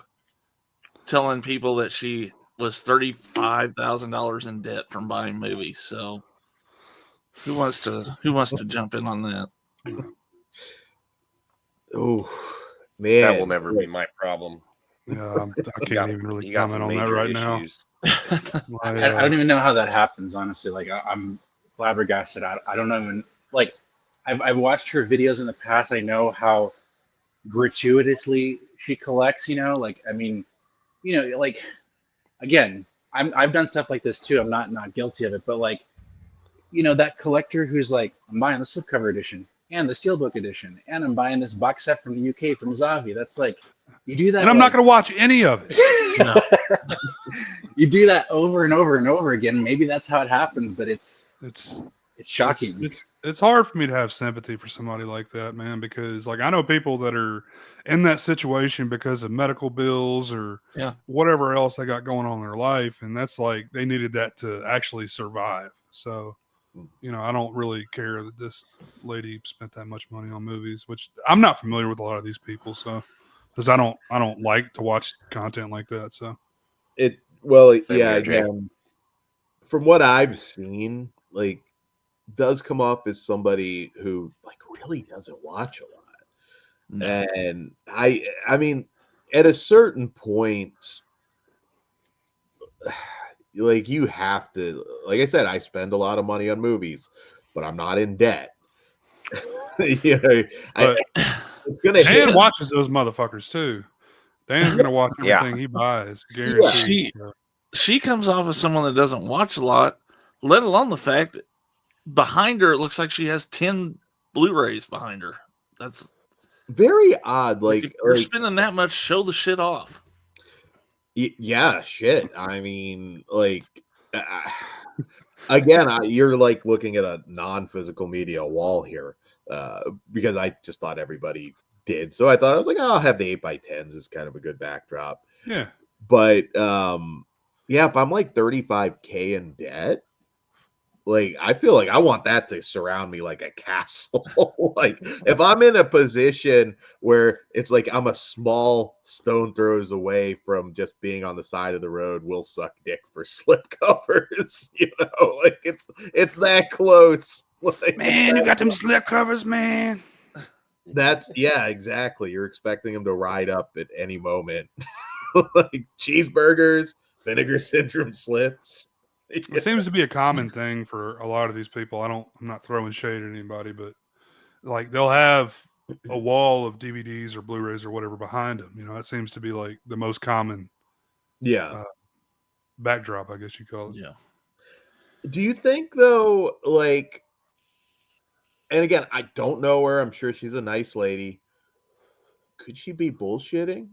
telling people that she was $35,000 in debt from buying movies. So who wants to jump in on that? Oh man, that will never be my problem. Yeah, I can't even really comment on that right issues. now. I don't even know how that happens, honestly. Like I'm flabbergasted. I don't even like. I've watched her videos in the past. I know how gratuitously she collects. You know, like I mean, you know, like again, I've done stuff like this too. I'm not guilty of it, but like, you know, that collector who's like, I'm buying the slipcover edition and the steelbook edition, and I'm buying this box set from the UK from Zavi. That's like, you do that, and I'm not going to watch any of it. No. You do that over and over and over again. Maybe that's how it happens, but it's shocking. It's hard for me to have sympathy for somebody like that, man, because like I know people that are in that situation because of medical bills or whatever else they got going on in their life, and that's like they needed that to actually survive. So, you know, I don't really care that this lady spent that much money on movies, which I'm not familiar with a lot of these people, so because I don't like to watch content like that. So again, from what I've seen, like, does come off as somebody who like really doesn't watch a lot. No. And I mean, at a certain point, like you have to, like I said, I spend a lot of money on movies, but I'm not in debt. It's gonna Dan watches those motherfuckers too. Dan's gonna watch everything he buys, guaranteed. She comes off as someone that doesn't watch a lot, let alone the fact that behind her it looks like she has 10 Blu-rays behind her. That's very odd. Like if you're spending that much, show the shit off. Yeah, shit. I mean, like, again, you're like looking at a non-physical media wall here, because I just thought everybody did. So I was like, oh, I'll have the 8x10s is kind of a good backdrop. Yeah. But if I'm like 35K in debt, like I feel like I want that to surround me like a castle. Like if I'm in a position where it's like I'm a small stone throws away from just being on the side of the road, we'll suck dick for slipcovers. You know, like it's that close. Like, man, you got them slipcovers, man. That's exactly. You're expecting them to ride up at any moment. Like cheeseburgers, vinegar syndrome slips. It seems to be a common thing for a lot of these people. I'm not throwing shade at anybody, but like they'll have a wall of DVDs or Blu-rays or whatever behind them. You know, that seems to be like the most common backdrop, I guess you call it. Yeah. Do you think though, like, and again, I don't know her. I'm sure she's a nice lady. Could she be bullshitting?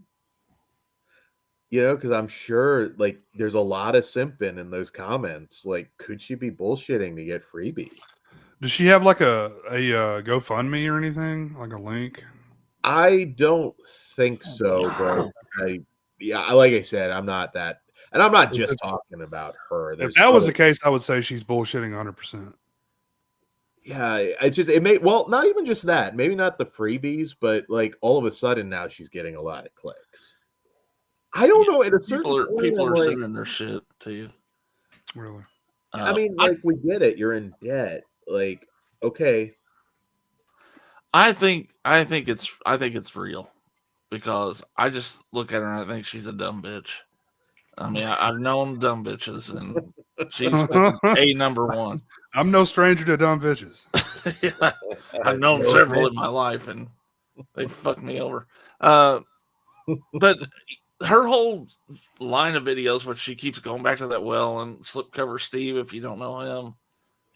You know, because I'm sure like there's a lot of simping in those comments. Like, could she be bullshitting to get freebies? Does she have like a GoFundMe or anything, like a link? I don't think so, but like I said, I'm not that, and I'm not just talking about her. If that was the case, I would say she's bullshitting 100%. Yeah, it may not even just that, maybe not the freebies, but like all of a sudden now she's getting a lot of clicks. I don't know. At a certain people are sending their shit to you. Really? I mean, like we get it. You're in debt. Like, okay. I think it's real, because I just look at her and I think she's a dumb bitch. I mean, I've known dumb bitches, and she's a number one. I'm no stranger to dumb bitches. Yeah, I've known several in my life, and they fucked me over. But her whole line of videos, which she keeps going back to that well, and Slipcover Steve, if you don't know him,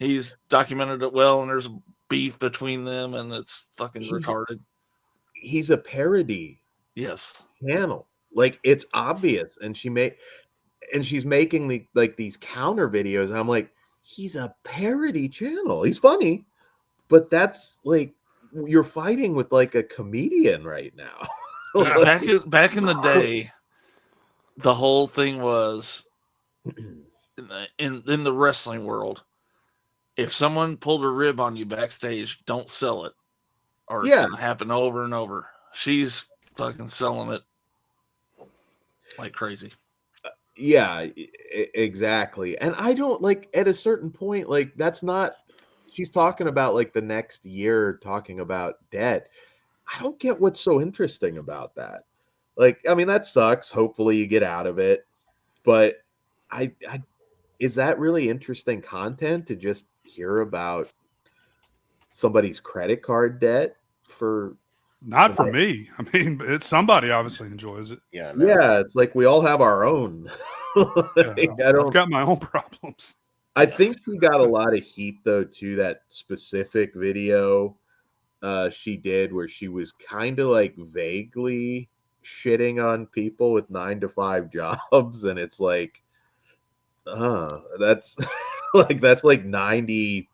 he's documented it well, and there's beef between them, and it's fucking retarded. He's a parody. Yes. Channel. Like, it's obvious, and she's making these counter videos. And I'm like, he's a parody channel. He's funny, but that's like you're fighting with like a comedian right now. Back in the day, the whole thing was in the wrestling world. If someone pulled a rib on you backstage, don't sell it, or it's gonna happen over and over. She's fucking selling it like crazy. Yeah, exactly. And I don't like at a certain point, like that's not. She's talking about like the next year, talking about debt. I don't get what's so interesting about that. Like, I mean, that sucks. Hopefully, you get out of it. But I is that really interesting content to just hear about somebody's credit card debt for? Not for me. I mean, it's somebody obviously enjoys it. Yeah, Yeah, it's like we all have our own. I've got my own problems. I think she got a lot of heat though to that specific video she did where she was kind of like vaguely shitting on people with 9-to-5 jobs, and it's like, that's that's like 95%.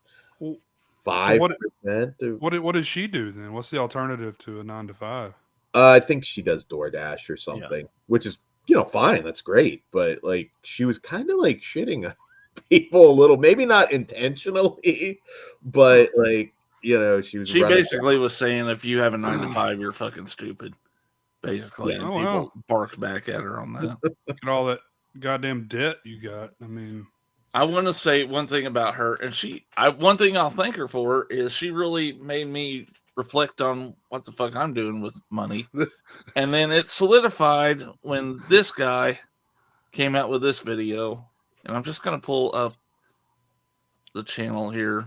What does she do then? What's the alternative to a 9-to-5? I think she does DoorDash or something, which is fine. That's great, but like she was kind of like shitting on people a little, maybe not intentionally, but like she basically was saying if you have a 9-to-5, you're fucking stupid. Basically, and people barked back at her on that. Look at all that goddamn debt you got. I mean, I want to say one thing about her, and one thing I'll thank her for is she really made me reflect on what the fuck I'm doing with money. And then it solidified when this guy came out with this video, and I'm just going to pull up the channel here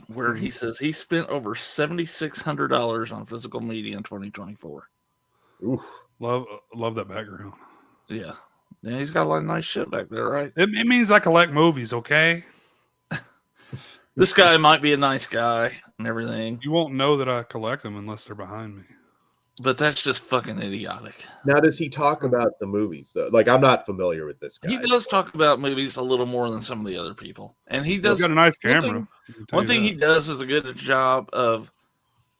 where he says he spent over $7,600 on physical media in 2024. Oof. Love that background. Yeah. Yeah, he's got a lot of nice shit back there, right? It means I collect movies, okay? This guy might be a nice guy and everything. You won't know that I collect them unless they're behind me. But that's just fucking idiotic. Now, does he talk about the movies though? Like, I'm not familiar with this guy. He does talk about movies a little more than some of the other people, and he does. He's got a nice camera. One thing he does is a good job of,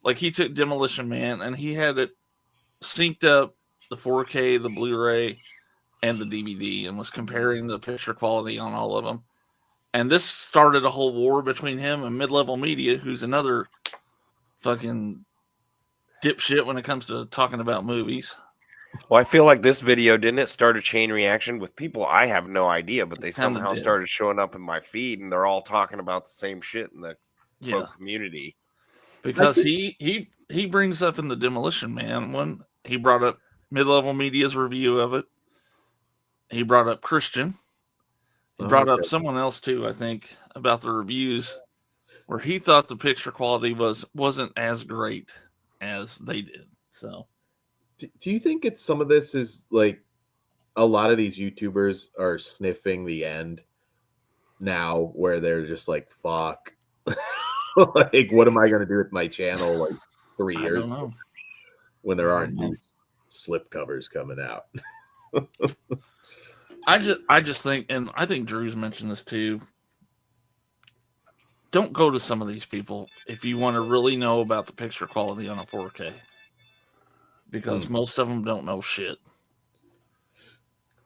like, he took Demolition Man and he had it synced up, the 4K, the Blu-ray, and the DVD, and was comparing the picture quality on all of them. And this started a whole war between him and Mid-Level Media, who's another fucking dipshit when it comes to talking about movies. Well, I feel like this video, didn't it start a chain reaction with people I have no idea, but they somehow started showing up in my feed, and they're all talking about the same shit in the community. Because he brings up in the Demolition Man when he brought up Mid-Level Media's review of it. He brought up Christian. He brought up someone else too, I think, about the reviews, where he thought the picture quality wasn't as great as they did. So, do you think it's some of this is like a lot of these YouTubers are sniffing the end now, where they're just like, "Fuck, like, what am I going to do with my channel like 3 years ago when there aren't new slip covers coming out?" I just think, and I think Drew's mentioned this too, don't go to some of these people if you want to really know about the picture quality on a 4K, because most of them don't know shit.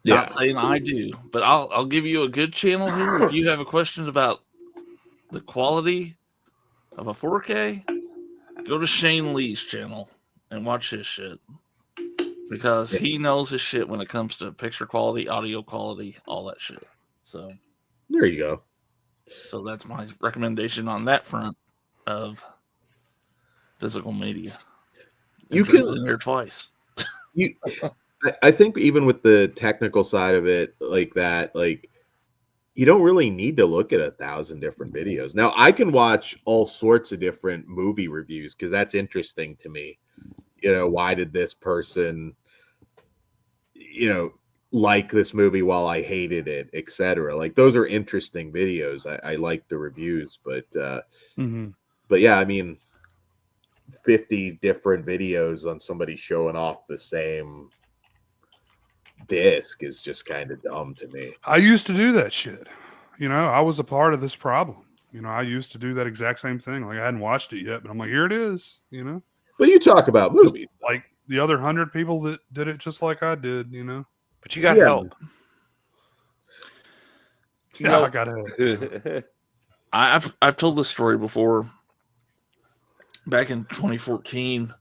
Not saying I do, but I'll give you a good channel here. If you have a question about the quality of a 4K, go to Shane Lee's channel and watch his shit. Because he knows his shit when it comes to picture quality, audio quality, all that shit. So there you go. So that's my recommendation on that front of physical media. You can in there twice. I think even with the technical side of it, like that, like you don't really need to look at 1,000 different videos. Now I can watch all sorts of different movie reviews because that's interesting to me. Why did this person like this movie while I hated it, etc. Like those are interesting videos. I like the reviews, but But yeah, I mean, 50 different videos on somebody showing off the same disc is just kind of dumb to me. I used to do that shit. You know, I was a part of this problem. You know, I used to do that exact same thing. Like I hadn't watched it yet, but I'm like, here it is. You know. But you talk about Just movies, like the other 100 people that did it just like I did. You know. But you got help. Yeah, I got help. I've told this story before. Back in 2014,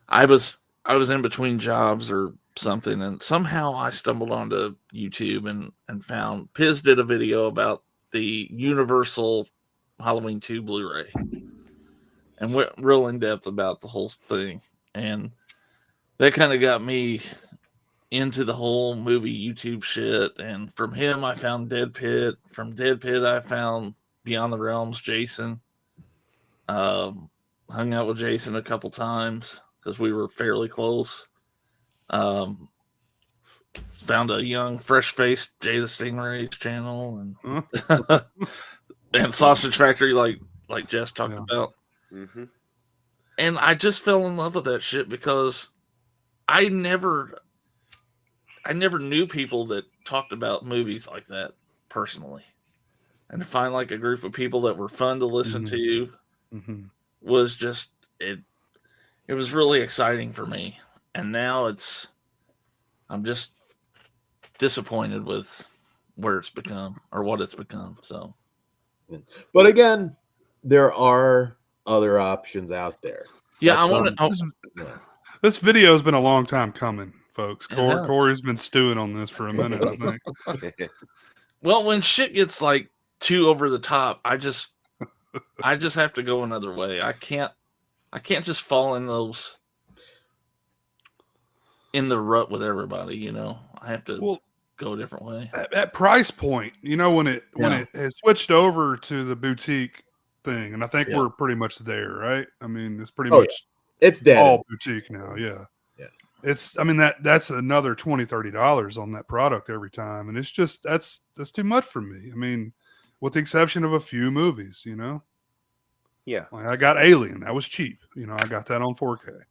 I was in between jobs or something, and somehow I stumbled onto YouTube and found Piz did a video about the Universal Halloween 2 Blu-ray and went real in depth about the whole thing, and that kind of got me into the whole movie YouTube shit. And from him I found Dead Pit. From Dead Pit I found Beyond the Realms Jason. Hung out with Jason a couple times because we were fairly close. Found a young, fresh-faced Jay the Stingray's channel, and and Sausage Factory, like Jess talked about. Mm-hmm. And I just fell in love with that shit because I never knew people that talked about movies like that personally. And to find like a group of people that were fun to listen to was just it was really exciting for me. And now I'm just disappointed with where it's become or what it's become. So, but again, there are other options out there. Yeah, I want to. This video has been a long time coming, folks. Corey's been stewing on this for a minute, I think. Well, when shit gets like too over the top, I just have to go another way. I can't just fall in the rut with everybody, you know. I have to go a different way. At price point, you know, when it has switched over to the boutique thing, and I think we're pretty much there, right? I mean, it's pretty much it's dead. All boutique now, yeah. It's I mean that's another $20-$30 on that product every time, and it's just that's too much for me. I mean, with the exception of a few movies, you know. Yeah. Like I got Alien, that was cheap. You know, I got that on 4K.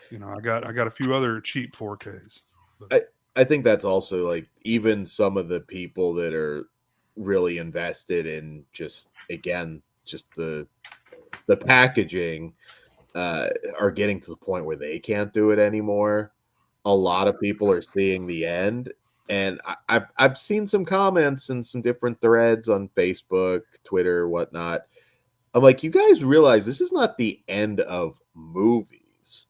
You know, I got a few other cheap 4Ks. But I think that's also like even some of the people that are really invested in just the packaging are getting to the point where they can't do it anymore. A lot of people are seeing the end, and I've seen some comments and some different threads on Facebook, Twitter, whatnot. I'm like, you guys realize this is not the end of movies.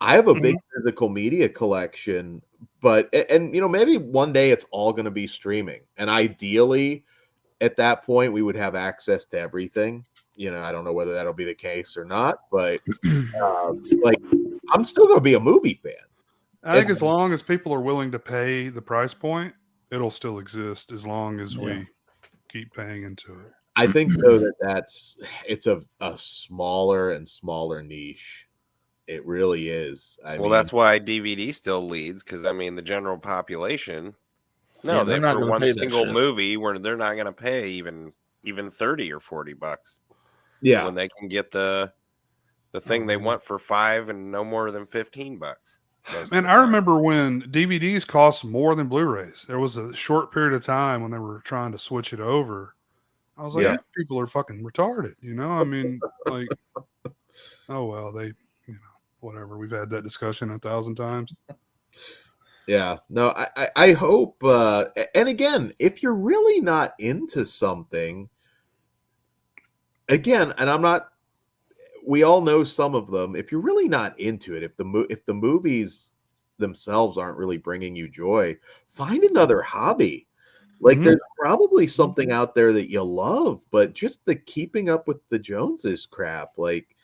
I have a big physical media collection, but and you know, maybe one day it's all going to be streaming, and ideally at that point we would have access to everything. You know, I don't know whether that'll be the case or not, but like, I'm still going to be a movie fan. I think as long as people are willing to pay the price point, it'll still exist as long as we keep paying into it. I think though it's a smaller and smaller niche. It really is. I mean, that's why DVD still leads, because I mean the general population. No, they're not for one single movie where they're not going to pay even $30 or $40. Yeah, when they can get the thing they want for $5 and no more than $15. Man, I remember when DVDs cost more than Blu-rays. There was a short period of time when they were trying to switch it over. I was like, people are fucking retarded, you know? I mean, like, oh well, they, you know, whatever. We've had that discussion 1,000 times. Yeah, no, I hope, and again, if you're really not into something, again, and I'm not, we all know some of them. If you're really not into it, if the movies themselves aren't really bringing you joy, find another hobby. Like there's probably something out there that you love, but just the keeping up with the Joneses crap, like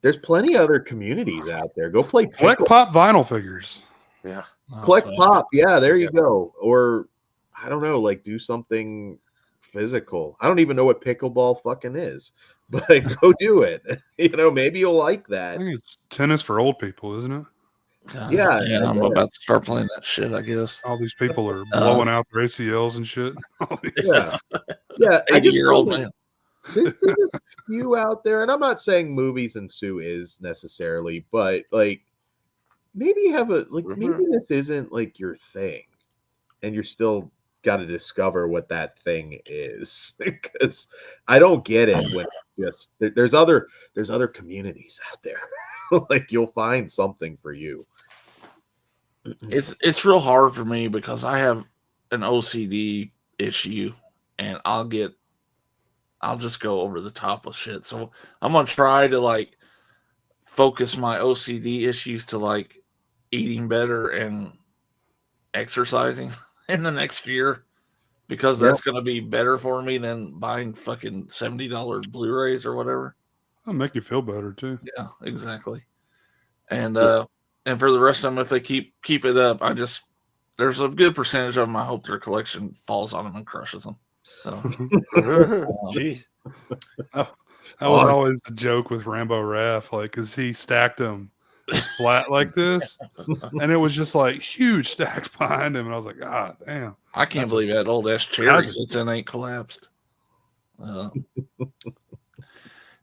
there's plenty of other communities out there. Go play collect pop vinyl figures. Yeah. Collect pop. Yeah, there you go. Or I don't know, like do something physical. I don't even know what pickleball fucking is, but go do it. You know, maybe you'll like that. I think it's tennis for old people, isn't it? Yeah, I'm about to start playing that shit, I guess. All these people are blowing out their ACLs and shit. Yeah. 80-year-old man. There's a few out there, and I'm not saying movies and Sue is necessarily, but like maybe you have maybe this isn't like your thing, and you're still got to discover what that thing is, because I don't get it when just there's other communities out there. Like you'll find something for you. It's real hard for me because I have an OCD issue, and I'll just go over the top with shit. So I'm gonna try to like focus my OCD issues to like eating better and exercising in the next year, because that's going to be better for me than buying fucking $70 Blu-rays or whatever. That'll make you feel better too. Yeah, exactly. And for the rest of them, if they keep it up, there's a good percentage of them I hope their collection falls on them and crushes them. So, Jeez. That was always a joke with Rambo Raff, like, because he stacked them flat like this, and it was just like huge stacks behind him, and I was like, God damn! I can't believe that old ass cherry that's in ain't collapsed.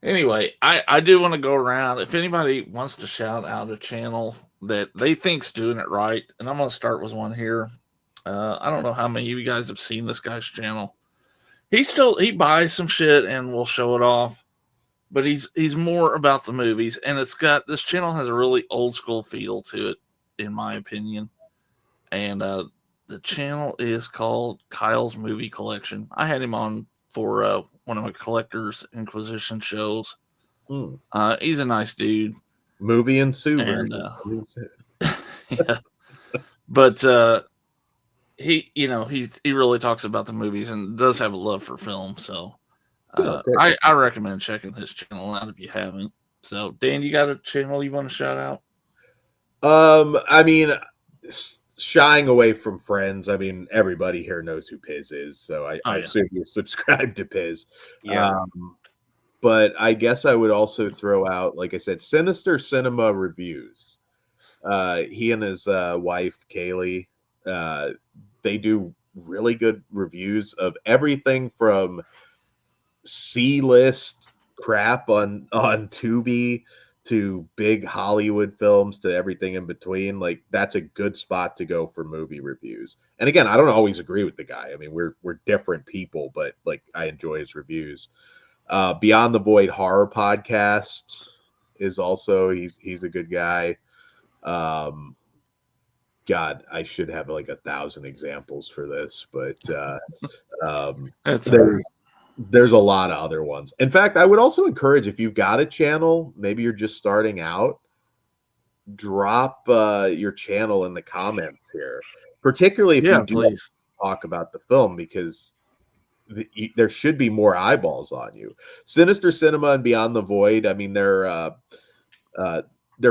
Anyway, I do want to go around. If anybody wants to shout out a channel that they think's doing it right, and I'm going to start with one here. I don't know how many of you guys have seen this guy's channel. He buys some shit and will show it off, but he's more about the movies, and this channel has a really old school feel to it, in my opinion. And the channel is called Kyle's Movie Collection. I had him on for one of my Collector's Inquisition shows. He's a nice dude. Movie and Sue. And, yeah. But he really talks about the movies and does have a love for film. So I recommend checking his channel out if you haven't. So Dan, you got a channel you want to shout out? I mean, shying away from Friends. I mean, everybody here knows who Piz is, so I assume you're subscribed to Piz. Yeah. But I guess I would also throw out, like I said, Sinister Cinema Reviews. He and his wife Kaylee, they do really good reviews of everything from C-list crap on Tubi to big Hollywood films to everything in between. Like, that's a good spot to go for movie reviews. And again, I don't always agree with the guy. I mean, we're different people, but like, I enjoy his reviews. Beyond the Void Horror Podcast is also, he's a good guy. God, I should have like 1,000 examples for this, but there's a lot of other ones. In fact, I would also encourage, if you've got a channel, maybe you're just starting out, drop your channel in the comments here, particularly if you do talk about the film, because there should be more eyeballs on you. Sinister Cinema and Beyond the Void, I mean, they're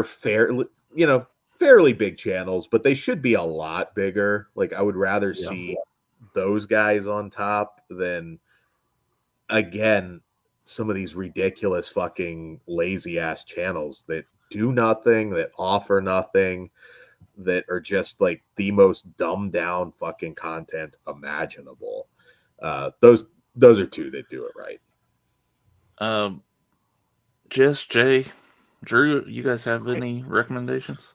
fairly big channels, but they should be a lot bigger. Like, I would rather see those guys on top than, again, some of these ridiculous fucking lazy ass channels that do nothing, that offer nothing, that are just like the most dumbed down fucking content imaginable. Those are two that do it right. Jess, Jay, Drew, you guys have any recommendations?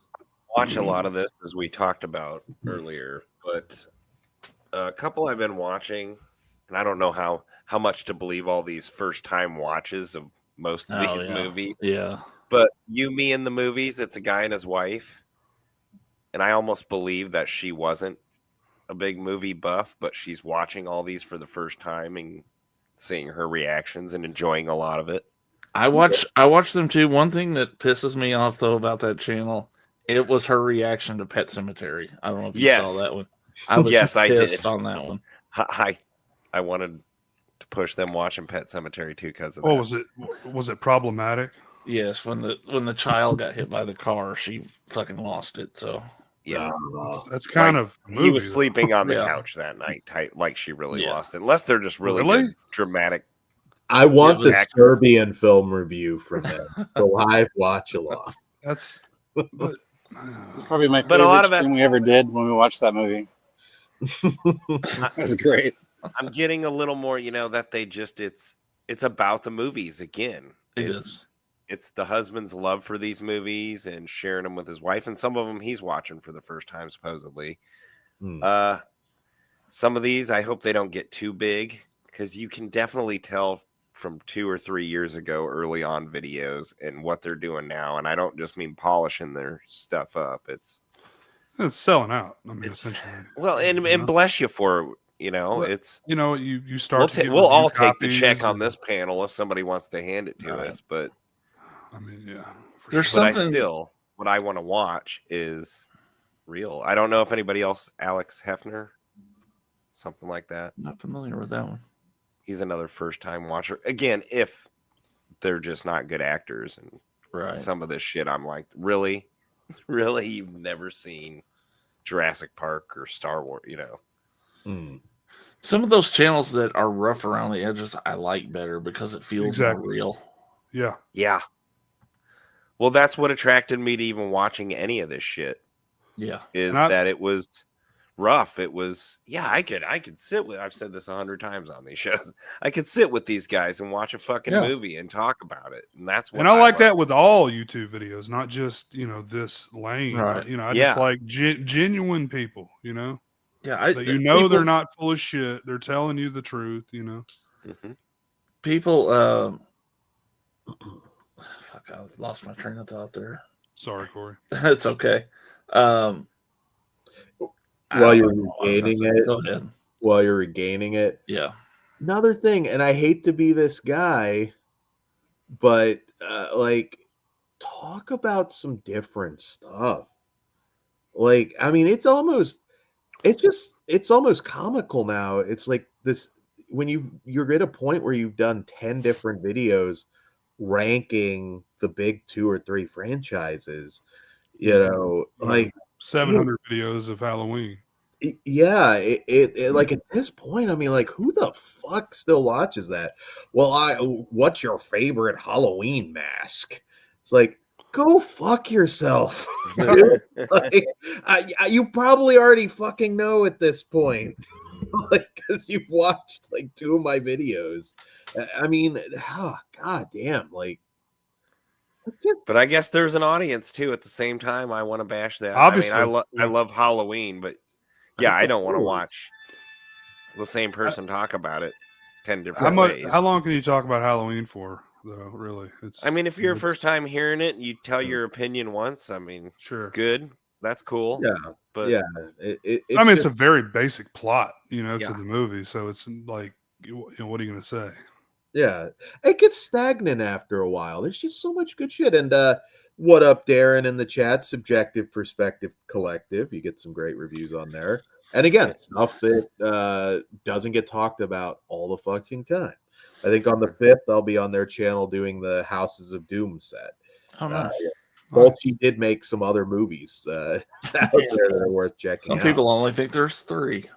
Watch a lot of this, as we talked about earlier, but a couple I've been watching, and I don't know how much to believe all these first time watches of most of these movies. Yeah. But You, Me, and the Movies, it's a guy and his wife. And I almost believe that she wasn't a big movie buff, but she's watching all these for the first time and seeing her reactions and enjoying a lot of it. I watch them too. One thing that pisses me off though about that channel, it was her reaction to Pet Sematary. I don't know if you saw that one. I was pissed on that one. I wanted to push them watching Pet Sematary too because of that. Was it problematic? Yes, when the child got hit by the car, she fucking lost it. So yeah, that's kind of he was sleeping on the couch that night, like she really lost it. Unless they're just really dramatic. I want the Serbian film review from them. The live watch along. That's probably my favorite thing we ever did when we watched that movie. That was great. I'm getting a little more, that they just it's it's about the movies again. It is. It's the husband's love for these movies and sharing them with his wife, and some of them he's watching for the first time supposedly. Some of these I hope they don't get too big, because you can definitely tell from 2 or 3 years ago early on videos and what they're doing now, and I don't just mean polishing their stuff up. It's selling out. I mean, essentially. Well, and bless you for it. Well, It's you start. We'll all take the check on this panel if somebody wants to hand it to us, but I mean, yeah. There's but something. what I want to watch is real. I don't know if anybody else, Alex Hefner, something like that. Not familiar with that one. He's another first-time watcher. Again, if they're just not good actors, and some of this shit, I'm like, really, you've never seen Jurassic Park or Star Wars, Some of those channels that are rough around the edges, I like better because it feels more real. Yeah. Yeah. Well, that's what attracted me to even watching any of this shit. Yeah. Is that it was rough. It was, I could sit with, I've said this 100 times on these shows. I could sit with these guys and watch a fucking movie and talk about it. And that's what I like that with all YouTube videos, not just, this lane. Right. I just like genuine people, Yeah. that they're not full of shit. They're telling you the truth, Mm-hmm. People, fuck, I lost my train of thought there. Sorry, Corey. It's okay. While you're regaining it, go ahead. While you're regaining it, yeah. Another thing, and I hate to be this guy, but talk about some different stuff. Like, I mean, it's almost comical now. It's like this when you're at a point where you've done 10 different videos ranking the big 2 or 3 franchises, like 700 videos of Halloween. Yeah, it like at this point, I mean, like, who the fuck still watches that? Well, what's your favorite Halloween mask? It's like, go fuck yourself. Like, you probably already fucking know at this point, like, because you've watched like 2 of my videos. I mean, god damn, like. But I guess there's an audience too. At the same time, I want to bash that. Obviously, I mean, I love Halloween, but I don't want to watch the same person talk about it 10 different ways. How long can you talk about Halloween for, though? Really, I mean, if you're first time hearing it, and you tell your opinion once. I mean, sure, good, that's cool. Yeah, but it's a very basic plot, to the movie. So it's like, what are you gonna say? Yeah, it gets stagnant after a while. There's just so much good shit. And what up, Darren, in the chat? Subjective Perspective Collective. You get some great reviews on there. And again, stuff that doesn't get talked about all the fucking time. I think on the 5th, I'll be on their channel doing the Houses of Doom set. Oh, nice. Bolchi did make some other movies out there that are worth checking out. Some people only think there's 3.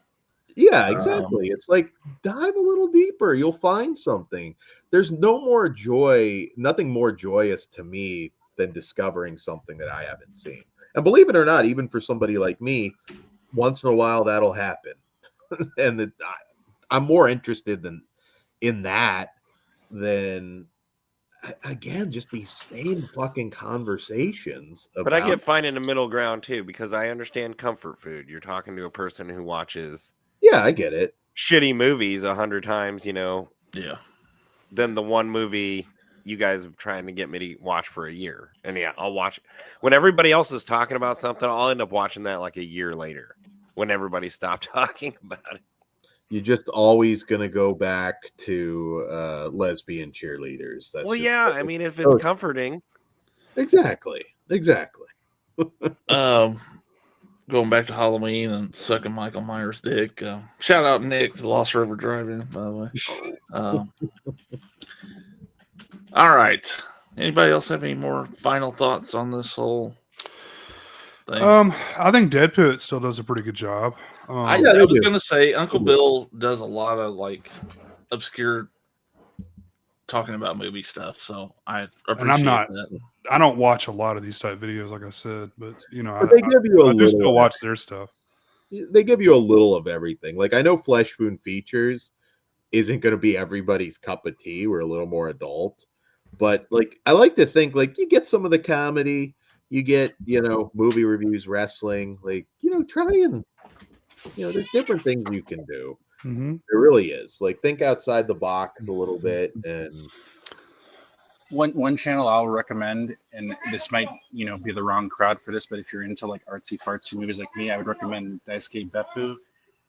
Yeah, exactly. It's like, dive a little deeper. You'll find something. There's nothing more joyous to me than discovering something that I haven't seen. And believe it or not, even for somebody like me, once in a while that'll happen. And I'm more interested in that than, again, just these same fucking conversations. But I get finding a middle ground too, because I understand comfort food. You're talking to a person who watches. Yeah, I get it. Shitty movies 100 times, Yeah. Then the one movie you guys are trying to get me to watch for a year. And I'll watch it. When everybody else is talking about something, I'll end up watching that like a year later when everybody stopped talking about it. You're just always going to go back to lesbian cheerleaders. That's I mean, if it's comforting. Exactly. Going back to Halloween and sucking Michael Myers' dick. Shout out Nick to Lost River Drive-In, by the way. All right. Anybody else have any more final thoughts on this whole thing? I think Deadpit still does a pretty good job. I was going to say Uncle Bill does a lot of like obscure talking about movie stuff, so I appreciate that. I don't watch a lot of these type videos, like I said, but I do still watch their stuff. They give you a little of everything. Like, I know Flesh Wound Features isn't going to be everybody's cup of tea. We're a little more adult, but like I like to think like you get some of the comedy, you get, you know, movie reviews, wrestling, like, you know, try and, you know, there's different things you can do. Mm-hmm. There really is. Like think outside the box a little bit. And one channel I'll recommend, and this might, you know, be the wrong crowd for this, but if you're into like artsy fartsy movies like me, I would recommend Daisuke Beppu.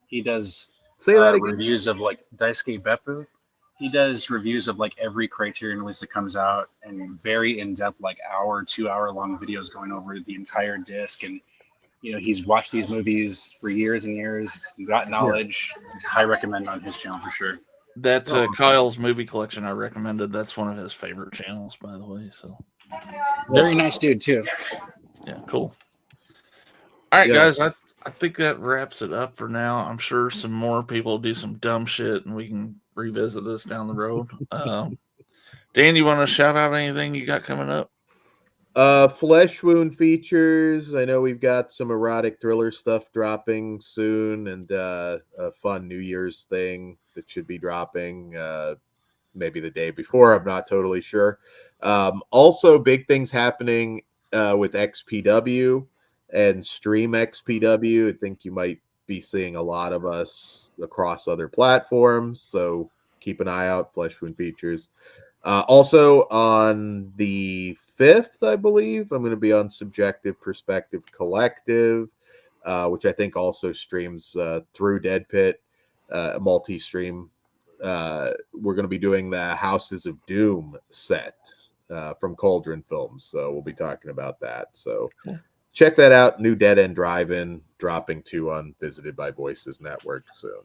He does say that again. reviews of like Daisuke Beppu. He does reviews of like every Criterion release that comes out, and very in depth, like hour, 2 hour long videos going over the entire disc. And you know, he's watched these movies for years and years. He got knowledge. I recommend on his channel for sure. That Kyle's movie collection I recommended, that's one of his favorite channels, by the way. So very nice dude too. Yeah, cool. All right, guys, I think that wraps it up for now. I'm sure some more people do some dumb shit, and we can revisit this down the road. Dan, you want to shout out anything you got coming up? Flesh Wound features. I know we've got some erotic thriller stuff dropping soon, and a fun New Year's thing that should be dropping maybe the day before. I'm not totally sure. Also, big things happening with XPW and Stream XPW. I think you might be seeing a lot of us across other platforms, so keep an eye out. Flesh Wound features. Also on the 5th, I believe, I'm going to be on Subjective Perspective Collective, which I think also streams through Dead Pit, multi-stream. We're going to be doing the Houses of Doom set from Cauldron Films, so we'll be talking about that. So check that out. New Dead End Drive-In dropping 2 on Visited by Voices Network soon.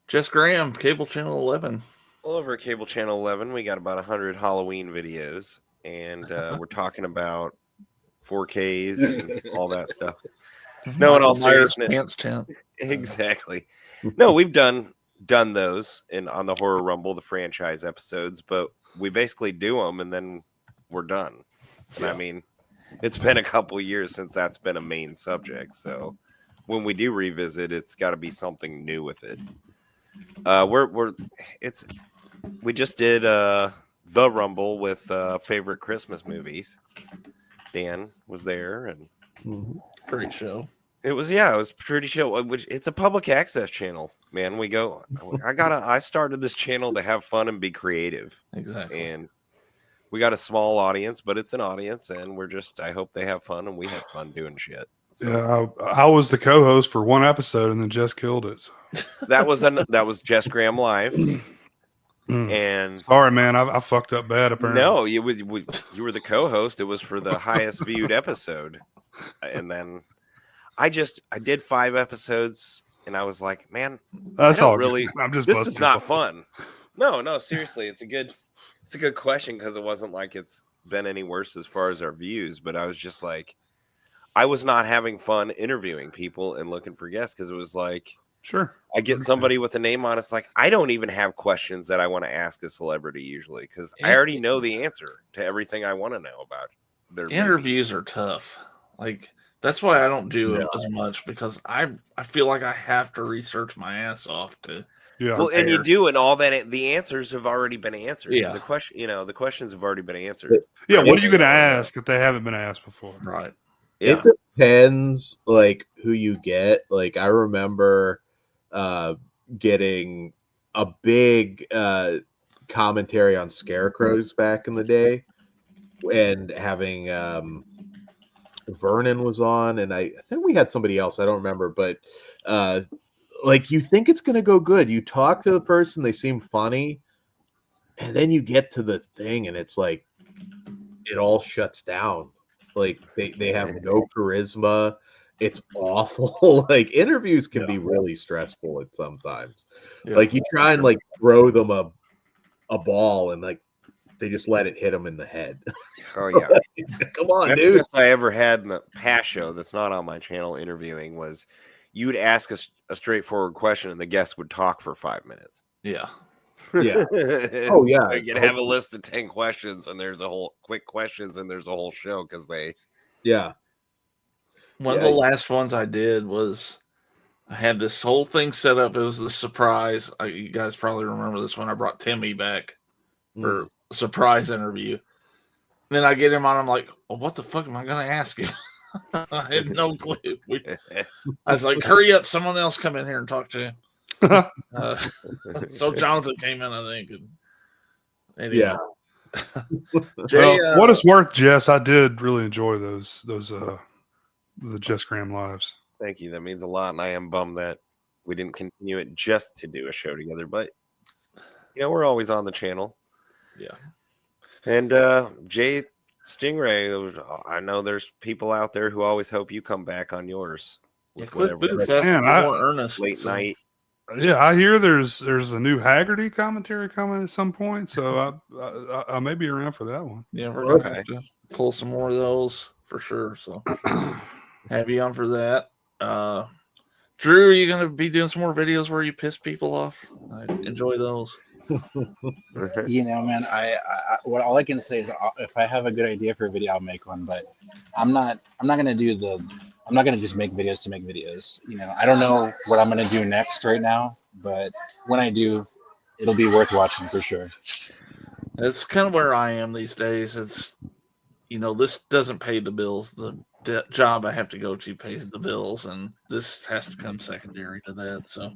Jess Graham, Cable Channel 11. Well, over at Cable Channel 11, we got about 100 Halloween videos, and we're talking about 4Ks and all that stuff. No, in all seriousness, exactly. No, we've done those on the Horror Rumble, the franchise episodes, but we basically do them and then we're done. And I mean, it's been a couple years since that's been a main subject, so when we do revisit, it's got to be something new with it. We just did the Rumble with favorite Christmas movies. Dan was there, and great show. It was pretty chill. It's a public access channel, man. I started this channel to have fun and be creative. Exactly. And we got a small audience, but it's an audience, and I hope they have fun, and we have fun doing shit. So. Yeah, I was the co-host for one episode, and then Jess killed it. So. That was Jess Graham Live. And sorry, man, I fucked up bad. Apparently, no, you were the co-host. It was for the highest viewed episode, and then I did 5 episodes, and I was like, man, that's all. Really, this is not fun. No, seriously, it's a good question because it wasn't like it's been any worse as far as our views, but I was just like, I was not having fun interviewing people and looking for guests because it was like. Sure. I get somebody with a name on it. It's like, I don't even have questions that I want to ask a celebrity usually because I already know the answer to everything I want to know about their interviews. Are tough. Like, that's why I don't do it as much because I feel like I have to research my ass off to. Yeah. Well, and you do, and all that the answers have already been answered. Yeah. The questions have already been answered. Yeah. What are you going to ask if they haven't been asked before? Right. Yeah. It depends, like who you get. Like I remember. Getting a big commentary on scarecrows back in the day, and having Vernon was on, and I think we had somebody else, I don't remember, but like you think it's gonna go good. You talk to the person, they seem funny, and then you get to the thing and it's like it all shuts down. Like they have no charisma. It's awful. Like interviews can be really stressful at sometimes. Like you try and like throw them a ball and like they just let it hit them in the head. Oh yeah. Come on, that's dude. The best I ever had in the past show that's not on my channel interviewing was you would ask a straightforward question and the guest would talk for 5 minutes. Yeah. Yeah. Oh yeah. You have a list of 10 questions and there's a whole quick questions and there's a whole show because they One of the last ones I did was I had this whole thing set up. It was the surprise. You guys probably remember this when I brought Timmy back for a surprise interview. Then I get him on. I'm like, well, what the fuck am I going to ask him? I had no clue. I was like, hurry up. Someone else come in here and talk to him. So Jonathan came in, I think. And anyway. Yeah. Jay, well, what it's worth, Jess, I did really enjoy those the Jess Graham lives. Thank you. That means a lot, and I am bummed that we didn't continue it just to do a show together. But we're always on the channel. Yeah. And Jay Stingray, I know there's people out there who always hope you come back on yours. With Cliff Booth, that's more earnest. Late night. Yeah, I hear there's a new Haggerty commentary coming at some point, so I may be around for that one. Yeah, we're gonna have to pull some more of those for sure. So have you on for that. Drew, are you gonna be doing some more videos where you piss people off? I enjoy those. Man, what all I can say is if I have a good idea for a video, I'll make one. But I'm not gonna just make videos to make videos. I don't know what I'm gonna do next right now, but when I do, it'll be worth watching for sure. That's kind of where I am these days. It's this doesn't pay the bills. The job I have to go to pays the bills, and this has to come secondary to that. So,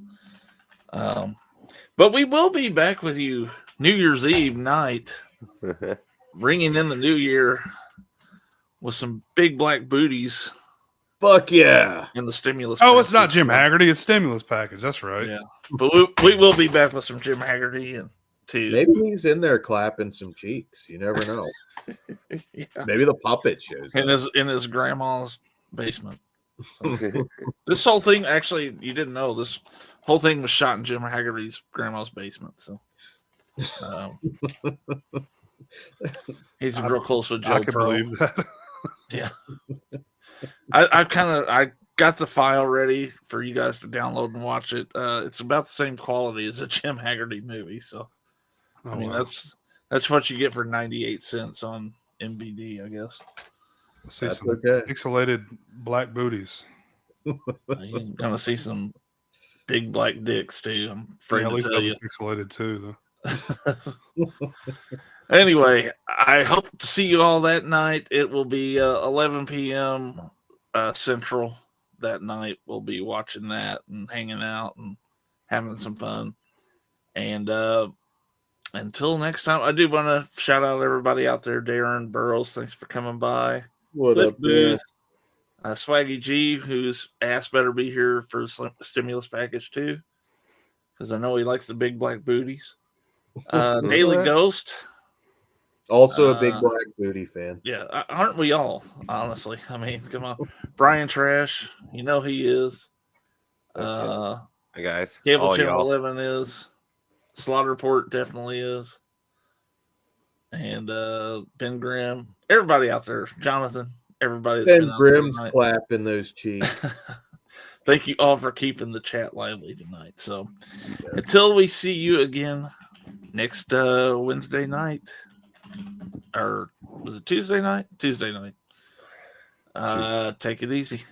but we will be back with you New Year's Eve night, bringing in the new year with some big black booties. Fuck yeah! In the stimulus. Oh, it's not Jim Haggerty. It's stimulus package. That's right. Yeah, but we will be back with some Jim Haggerty and too. Maybe he's in there clapping some cheeks. You never know. Yeah. Maybe the puppet shows in his grandma's basement. This whole thing, actually, you didn't know this whole thing was shot in Jim Haggerty's grandma's basement. So he's real close with Joe. I can believe that. Yeah. I got the file ready for you guys to download and watch it. It's about the same quality as a Jim Haggerty movie. So, I mean, that's what you get for 98 cents on MVD, I guess. See some pixelated black booties. You're gonna see some big black dicks too. I'm afraid at least to tell you. Pixelated too, though. Anyway, I hope to see you all that night. It will be 11 p.m. Central that night. We'll be watching that and hanging out and having some fun. And until next time, I do want to shout out everybody out there. Darren Burrows, thanks for coming by. What Cliff up, Booth, Swaggy G, whose ass better be here for the stimulus package too, because I know he likes the big black booties. Daily Ghost. Also a big black booty fan. Yeah, aren't we all? Honestly, I mean, come on, Brian Trash, he is. Hey guys, Cable Channel 11 is. Slaughter Report definitely is. And Ben Grimm, everybody out there, Jonathan, everybody. Ben Grimm's clapping those cheeks. Thank you all for keeping the chat lively tonight. So until we see you again next Wednesday night. Or was it Tuesday night? Tuesday night. Take it easy.